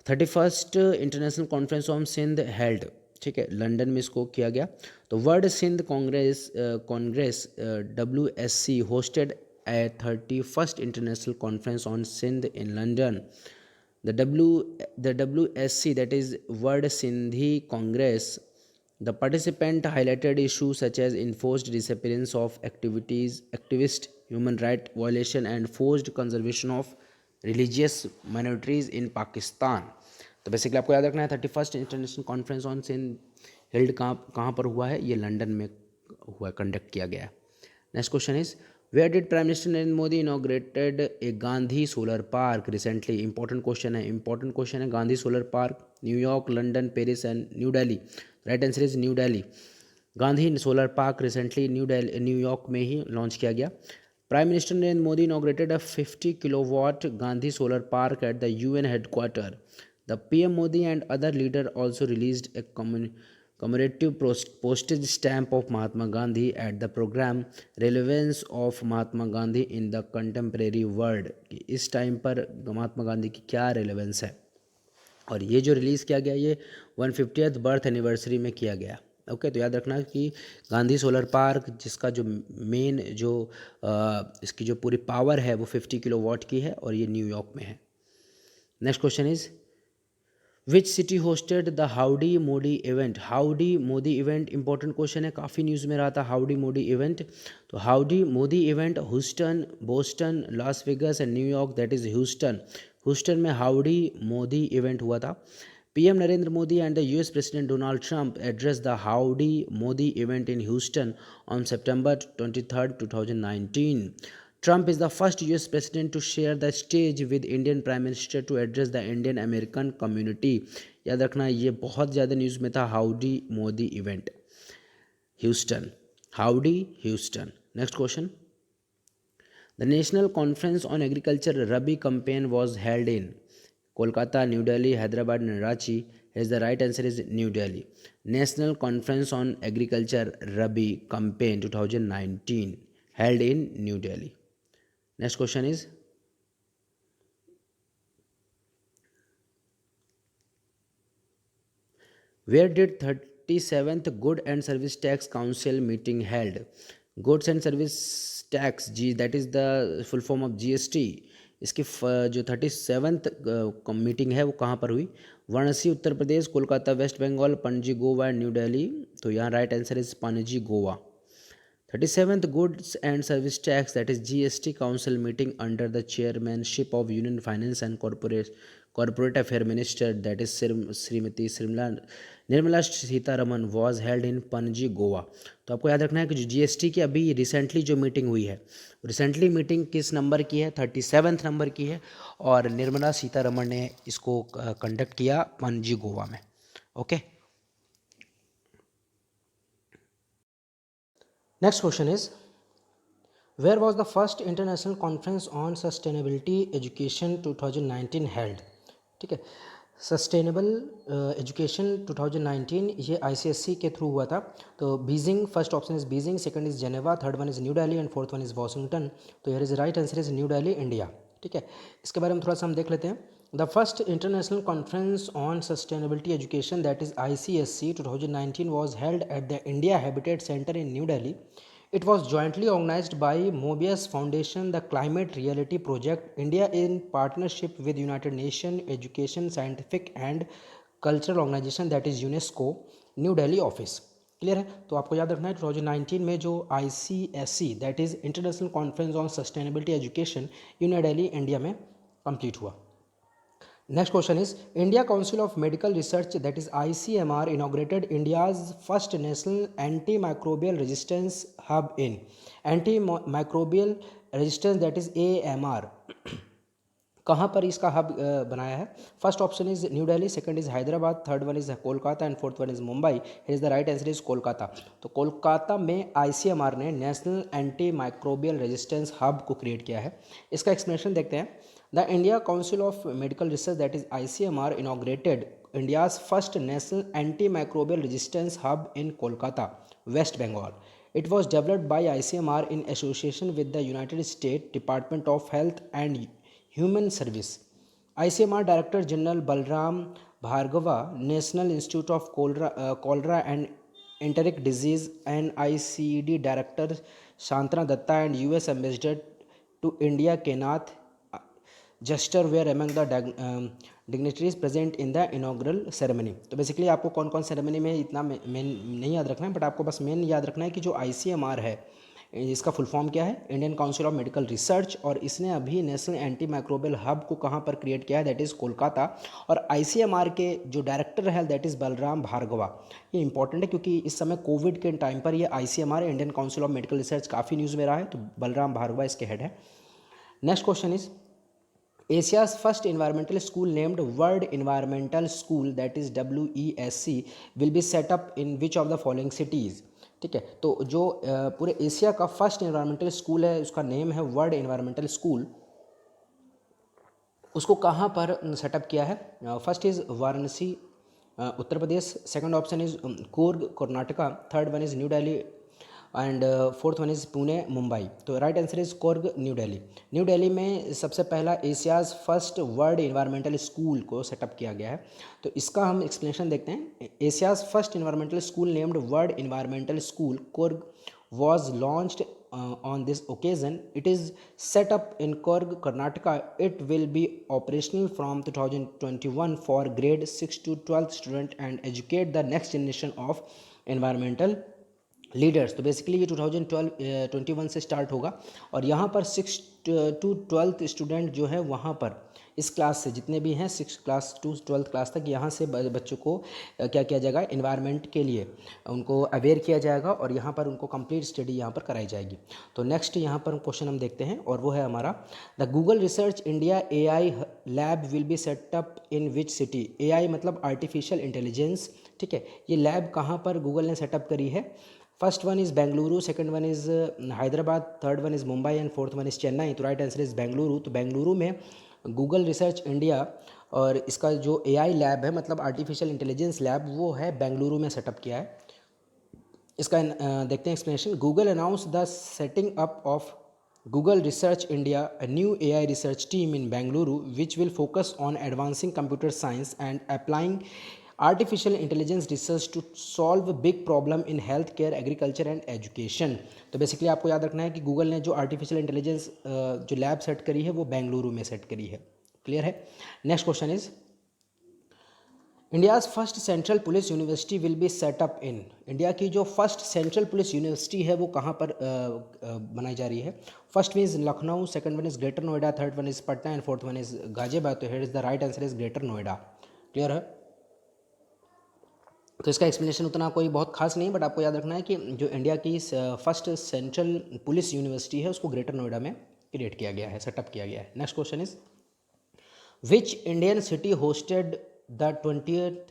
31st international conference on Sindh held, ठीक है, लंदन में इसको किया गया. तो world Sindh congress WSC hosted a 31st International Conference on Sindh in London. The WSC, that is World Sindhi Congress, the participant highlighted issues such as enforced disappearance of activists, human right violation and forced conservation of religious minorities in Pakistan. तो बेसिकली आपको याद रखना है 31st international conference on Sindh held कहाँ पर हुआ है, ये लंदन में हुआ, कंडक्ट किया गया. Next question is Where did Prime Minister Narendra Modi inaugurated a Gandhi Solar Park recently? Important question है. Gandhi Solar Park, New York, London, Paris and New Delhi. Right answer is New Delhi. Gandhi Solar Park recently New York में ही लॉन्च किया गया. Prime Minister Narendra Modi inaugurated a 50 kilowatt Gandhi Solar Park at the UN headquarters. The PM Modi and other leaders also released a commemorative postage stamp of Mahatma Gandhi at the program relevance of Mahatma Gandhi in the contemporary world. कि इस टाइम पर महात्मा गांधी की क्या रेलेवेंस है, और ये जो रिलीज़ किया गया ये 150th बर्थ एनिवर्सरी में किया गया. ओके, तो याद रखना कि गांधी सोलर पार्क जिसका जो मेन जो इसकी जो पूरी पावर है वो 50 किलोवाट की है, और ये न्यूयॉर्क में है. Next question is which city hosted the howdy Modi event. Howdy Modi event important question है, काफ़ी न्यूज़ में रहा था हाउडी मोदी इवेंट. तो howdy Modi event Houston, Boston, Las Vegas and New York, that is Houston. Houston में हाउडी मोदी इवेंट हुआ था. PM Narendra Modi and the US President Donald Trump addressed the Howdy Modi event in Houston on September 23, 2019. Trump is the first US president to share the stage with Indian Prime Minister to address the Indian American community. याद रखना ये बहुत ज़्यादा न्यूज़ में था howdy Modi event, Houston, howdy Houston. Next question, the national conference on agriculture rabi campaign was held in Kolkata, New Delhi, Hyderabad and Ranchi. Hence the right answer is New Delhi. National Conference on Agriculture Rabi Campaign 2019 held in New Delhi. Next question is where did 37th Good and Service Tax Council meeting held? Goods and Service Tax, that is the full form of GST. इसकी जो 37th मीटिंग है वो कहाँ पर हुई? Varanasi Uttar Pradesh, Kolkata West Bengal, Panaji Goa and New Delhi. तो यहाँ right answer is Panaji Goa. 37th goods and service tax that is GST council meeting under the chairmanship of union finance and corporate affair minister that is Shrimati Nirmala Sitharaman was held in Panaji Goa. तो आपको याद रखना है कि जो GST की अभी रिसेंटली जो मीटिंग हुई है, रिसेंटली मीटिंग किस नंबर की है? 37th नंबर की है, और निर्मला सीतारमन ने इसको कंडक्ट किया पणजी गोवा में. Okay, next question is, where was the first international conference on sustainability education 2019 held? ठीक है, सस्टेनेबल एजुकेशन 2019 ये आईसीएससी के थ्रू हुआ था। तो Beijing, first option is Beijing, second is Geneva, third one is new Delhi and fourth one is Washington. तो here is right answer is new Delhi, India. ठीक है, इसके बारे में थोड़ा सा हम देख लेते हैं। The first international conference on sustainability education that is ICSC 2019 was held at the India habitat centre in new Delhi. It was jointly organized by Mobius Foundation, the Climate Reality Project, India in partnership with United Nations Education, Scientific and Cultural Organization that is UNESCO, new Delhi office. Clear है? तो आपको याद रखना है 2019 में जो ICSC that is international conference on sustainability education new Delhi India में कंप्लीट हुआ। Next question is, India Council of Medical Research that is ICMR inaugurated India's first national antimicrobial resistance hub in antimicrobial resistance that is AMR. कहाँ पर इसका हब बनाया है? First option is new Delhi, second is Hyderabad, third one is Kolkata and fourth one is Mumbai. Is the right answer is Kolkata. तो कोलकाता में आईसीएमआर ने national anti microbial resistance hub को क्रिएट किया है। इसका एक्सप्लेनेशन देखते हैं। The India council of medical research that is ICMR inaugurated India's first national antimicrobial resistance hub in Kolkata, West Bengal. It was developed by ICMR in association with the United States Department of Health and Human Service. ICMR Director General Balram Bhargava, National Institute of Cholera and Enteric Disease, and ICED Director Shantana Datta and US Ambassador to India Kenath Jester were among the dignitaries present in the inaugural ceremony. तो बेसिकली आपको कौन कौन सेरेमनी में इतना मेन नहीं याद रखना है, बट आपको बस मेन याद रखना है कि जो ICMR है इसका फुल फॉर्म क्या है? Indian council of medical research. और इसने अभी नेशनल एंटी माइक्रोबियल हब को कहाँ पर क्रिएट किया है? That is Kolkata. और ICMR के जो डायरेक्टर है दैट इज़ बलराम भार्गवा। ये इंपॉर्टेंट है क्योंकि इस समय कोविड के टाइम पर ये ICMR Indian council of medical research काफ़ी न्यूज़ में रहा है, तो बलराम भार्गवा इसके हेड है। Next question is, Asia's first environmental school named World Environmental School that is WESC will be set up in which of the following cities? ठीक है, तो जो पूरे एशिया का फर्स्ट एनवायरमेंटल स्कूल है उसका नेम है वर्ल्ड एनवायरमेंटल स्कूल। उसको कहाँ पर सेटअप किया है? First is Varanasi Uttar Pradesh, second option is Coorg Karnataka, third one is New Delhi and fourth one is Pune Mumbai. तो right answer is Coorg New Delhi. New Delhi में सबसे पहला Asia's first world environmental school को सेटअप किया गया है। तो इसका हम एक्सप्लेनेशन देखते हैं। Asia's first environmental school named world environmental school Coorg was launched on this occasion. It is set up in Coorg, Karnataka. It will be operational from 2021 for grade 6 to 12th student and educate the next generation of environmental leaders. तो बेसिकली ये 2021 से स्टार्ट होगा और यहाँ पर 6 to 12th स्टूडेंट जो है वहाँ पर इस क्लास से जितने भी हैं 6 क्लास to 12th क्लास तक यहाँ से बच्चों को क्या किया जाएगा? इन्वायरमेंट के लिए उनको अवेयर किया जाएगा और यहाँ पर उनको कंप्लीट स्टडी यहाँ पर कराई जाएगी। तो नेक्स्ट यहाँ पर क्वेश्चन हम देखते हैं और वो है हमारा, the Google research India AI lab will be set up in which city? AI मतलब आर्टिफिशियल इंटेलिजेंस। ठीक है, ये लैब कहाँ पर गूगल ने सेटअप करी है? First one is Bengaluru, second one is Hyderabad, third one is Mumbai and fourth one is Chennai. तो राइट आंसर इज़ बेंगलुरु। तो बेंगलुरु में गूगल रिसर्च इंडिया और इसका जो AI लैब है मतलब आर्टिफिशियल इंटेलिजेंस लैब वो है बेंगलुरु में सेटअप किया है। इसका देखते हैं explanation. Google announce the setting up of Google Research India, a new AI research team in Bengaluru, which will focus on advancing computer science and applying artificial intelligence research to solve big problem in health care, agriculture and education. तो बेसिकली आपको याद रखना है कि गूगल ने जो आर्टिफिशियल इंटेलिजेंस जो लैब सेट करी है वो बेंगलुरु में सेट करी है। क्लियर है? Next question is, India's first central police university will be set up in? India की जो फर्स्ट सेंट्रल पुलिस यूनिवर्सिटी है वो कहाँ पर बनाई जा रही है? First one is Lucknow, second one is Greater Noida, third one is Patna and fourth one is Ghaziabad. तो here is the right answer is Greater Noida. Clear है? तो इसका एक्सप्लेनेशन उतना कोई बहुत खास नहीं, बट आपको याद रखना है कि जो इंडिया की फर्स्ट सेंट्रल पुलिस यूनिवर्सिटी है उसको ग्रेटर नोएडा में क्रिएट किया गया है, सेटअप किया गया है। Next question is, which Indian city hosted the 20th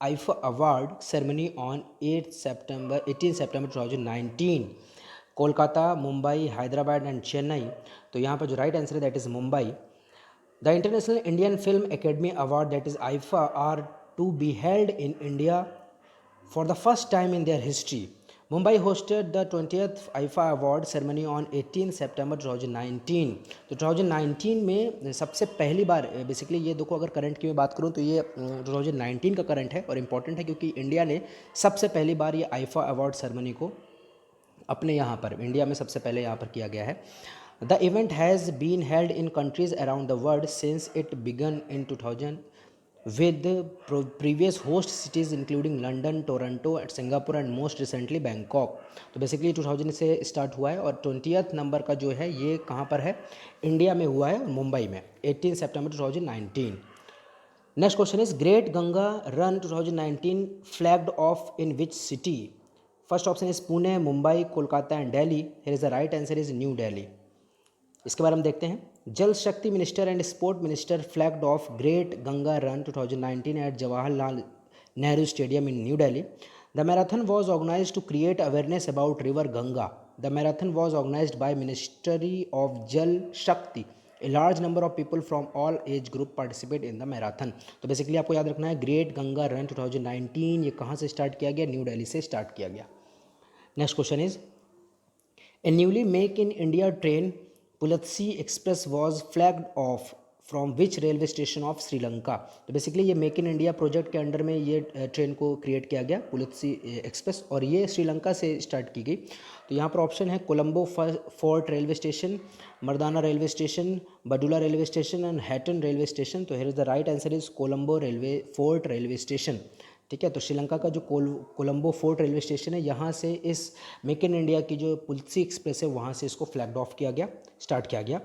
IFA award ceremony on 18 September 2019? Kolkata, Mumbai, Hyderabad and Chennai. तो यहाँ पर जो राइट आंसर है that is Mumbai. The International Indian Film Academy Award, that is IFA, are to be held in India for the first time in their history. Mumbai hosted the 20th IFA Award ceremony on 18 September 2019. तो 2019 में सबसे पहली बार बेसिकली ये देखो, अगर करंट की मैं बात करूँ तो ये 2019 का करंट है और इम्पॉर्टेंट है क्योंकि इंडिया ने सबसे पहली बार ये आईफा अवार्ड सेरेमनी को अपने यहाँ पर इंडिया में सबसे पहले यहाँ पर किया गया है। The event has been held in countries around the world since it began in 2000 with previous host cities including London, Toronto, Singapore and most recently Bangkok। तो बेसिकली 2000 से स्टार्ट हुआ है और 20th नंबर का जो है ये कहाँ पर है, इंडिया में हुआ है, मुंबई में, 18 सितंबर 2019। Next question is great Ganga run 2019 flagged off in which city. First option is Pune, Mumbai, Kolkata and Delhi. Here is the right answer is new Delhi. इसके बारे में देखते हैं। Jal Shakti minister and sport minister flagged off great Ganga run 2019 at Jawaharlal Nehru stadium in new Delhi. The marathon was organize to create awareness about river Ganga. The marathon was organized by ministry of Jal Shakti. A large number of people from all age group participate in the marathon. तो बेसिकली आपको याद रखना है ग्रेट गंगा रन 2019 ये कहाँ से स्टार्ट किया गया, न्यू दिल्ली से स्टार्ट किया गया। Next question is a newly Make in India train Pulasthi express was flagged off from which railway station of Sri Lanka. तो बेसिकली ये मेक इन इंडिया प्रोजेक्ट के अंडर में ये ट्रेन को क्रिएट किया गया पुलत्सी एक्सप्रेस और ये श्रीलंका से स्टार्ट की गई। तो यहाँ पर ऑप्शन है Colombo Fort railway station, Maradana railway station, Badulla railway station and Hatton railway station. तो here is the right answer is Colombo Fort railway station. ठीक है, तो श्रीलंका का जो कोलंबो फोर्ट रेलवे स्टेशन है यहाँ से इस मेक इन इंडिया की जो पुलसी एक्सप्रेस है वहाँ से इसको फ्लैग्ड ऑफ किया गया, स्टार्ट किया गया।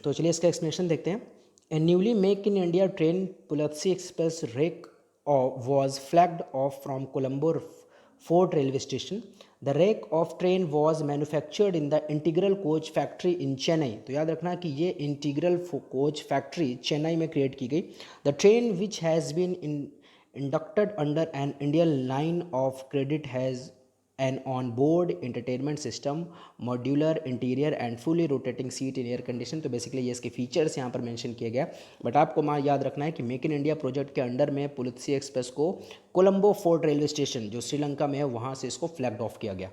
तो चलिए इसका एक्सप्लेनेशन देखते हैं। A newly Make in India train Pulasthi express rake was flagged off from Colombo Fort railway station. The rake of train was manufactured in the Integral Coach Factory in Chennai. तो याद रखना कि ये इंटीग्रल कोच फैक्ट्री चेन्नई में क्रिएट की गई। The train which has been inducted under an Indian line of credit has an on-board entertainment system, modular interior and fully rotating seat in air condition। तो बेसिकली ये इसके फीचर्स यहाँ पर मेंशन किए गया, बट आपको मां याद रखना है कि मेक इन इंडिया प्रोजेक्ट के अंडर में पुलसी एक्सप्रेस को कोलंबो फोर्ट रेलवे स्टेशन जो श्रीलंका में है वहाँ से इसको फ्लैग्ड ऑफ किया गया।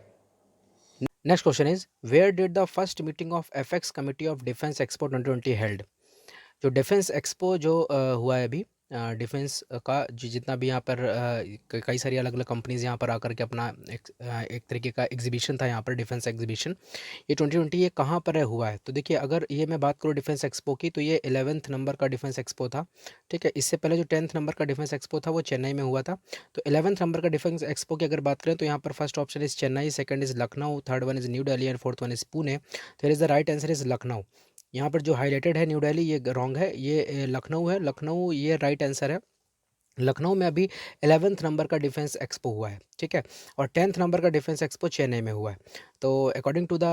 Next question is where did the first meeting of apex committee of defence expo 2020 held. जो डिफेंस एक्सपो जो हुआ है अभी डिफेंस का जितना भी यहाँ पर कई सारी अलग अलग कंपनीज़ यहाँ पर आकर के अपना एक तरीके का एग्जीबिशन था यहाँ पर डिफेंस एग्जीबिशन, ये 2020 ये कहाँ पर हुआ है। तो देखिए अगर ये मैं बात करूँ डिफेंस एक्सपो की तो ये 11th नंबर का डिफेंस एक्सपो था। ठीक है, इससे पहले जो 10th नंबर का डिफेंस एक्सपो था वो चेन्नई में हुआ था। तो 11th नंबर का डिफेंस एक्सपो की अगर बात करें तो यहाँ पर first option is Chennai, second is Lucknow, third one is New Delhi and fourth one is Pune. तो is the right answer is Lucknow. यहाँ पर जो हाईलाइटेड है न्यू दिल्ली ये रॉन्ग है, ये लखनऊ है, लखनऊ ये राइट आंसर है। लखनऊ में अभी 11th नंबर का डिफेंस एक्सपो हुआ है। ठीक है, और 10th नंबर का डिफेंस एक्सपो चेन्नई में हुआ है। तो अकॉर्डिंग टू द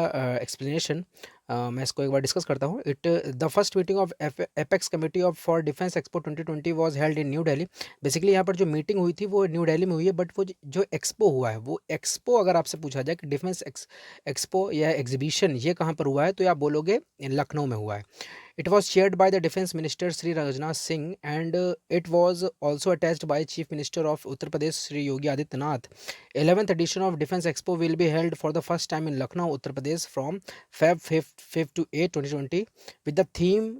एक्सप्लेनेशन मैं इसको एक बार डिस्कस करता हूँ। The first meeting of apex committee of for defence expo 2020 was held in new Delhi. Basically यहाँ पर जो मीटिंग हुई थी वो न्यू दिल्ली में हुई है, बट वो जो एक्सपो हुआ है वो एक्सपो अगर आपसे पूछा जाए कि डिफेंस एक्सपो या एग्जीबिशन ये कहाँ पर हुआ है तो आप बोलोगे लखनऊ में हुआ है। It was chaired by the Defence Minister Sri Rajnath Singh and it was also attached by Chief Minister of Uttar Pradesh Sri Yogi Adityanath. 11th edition of Defence Expo will be held for the first time in Lucknow, Uttar Pradesh from Feb 5 to 8, 2020 with the theme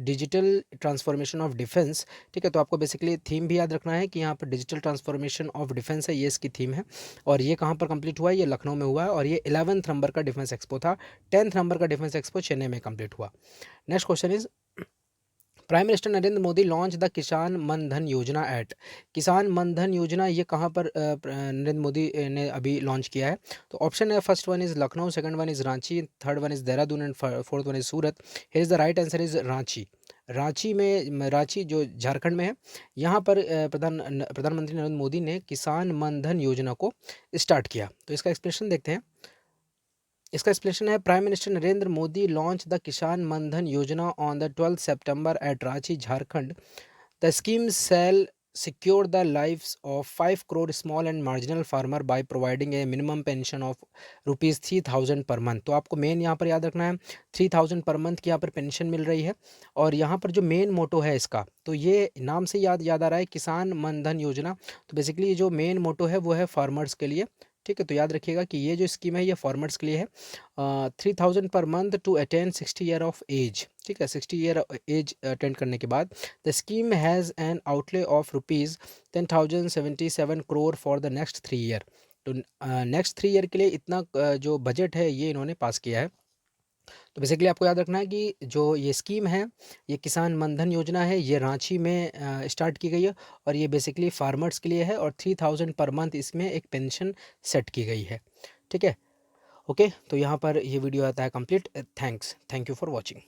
Digital Transformation of Defence। ठीक है, तो आपको बेसिकली थीम भी याद रखना है कि यहाँ पर डिजिटल ट्रांसफॉर्मेशन ऑफ डिफेंस है, ये इसकी थीम है और ये कहाँ पर कंप्लीट हुआ है, ये लखनऊ में हुआ है और ये 11th नंबर का डिफेंस एक्सपो था। 10th नंबर का डिफेंस एक्सपो चेन्नई में कंप्लीट हुआ। Next question is prime minister Narendra Modi launch the Kisan Maan Dhan योजना एट। किसान मन धन योजना ये कहाँ पर नरेंद्र मोदी ने अभी लॉन्च किया है। तो ऑप्शन है first one is Lucknow, second one is Ranchi, third one is Dehradun and fourth one is Surat. Here is the right answer is Ranchi. Ranchi जो झारखंड में है यहाँ पर प्रधानमंत्री नरेंद्र मोदी ने किसान मन धन योजना को स्टार्ट किया। तो इसका एक्सप्लेनेशन देखते हैं। इसका एक्सप्लेनेशन है prime minister Narendra Modi launch the Kisan Maan Dhan Yojana on the 12th September at Ranchi Jharkhand. The scheme secure the lives of 5 crore small and marginal farmer by providing a minimum pension of rupees 3000 per month. तो आपको मेन यहाँ पर याद रखना है 3000 पर मंथ की यहाँ पर पेंशन मिल रही है। और यहाँ पर जो मेन मोटो है इसका, तो ये नाम से याद आ रहा है किसान मान धन योजना। तो बेसिकली जो मेन मोटो है वो है फार्मर्स के लिए, ठीक है। तो याद रखिएगा कि ये जो स्कीम है ये फार्मर्स के लिए है। 3000 per month to attain 60 year of age, ठीक है। 60 ईयर एज अटेंड करने के बाद the scheme has an outlay of rupees 10,077 crore for the next 3 year. तो नेक्स्ट 3 ईयर के लिए इतना जो बजट है ये इन्होंने पास किया है। तो बेसिकली आपको याद रखना है कि जो ये स्कीम है ये किसान मनधन योजना है, ये रांची में स्टार्ट की गई है और ये बेसिकली फार्मर्स के लिए है और 3000 पर मंथ इसमें एक पेंशन सेट की गई है, ठीक है। ओके, तो यहाँ पर ये वीडियो आता है complete. Thank you for watching.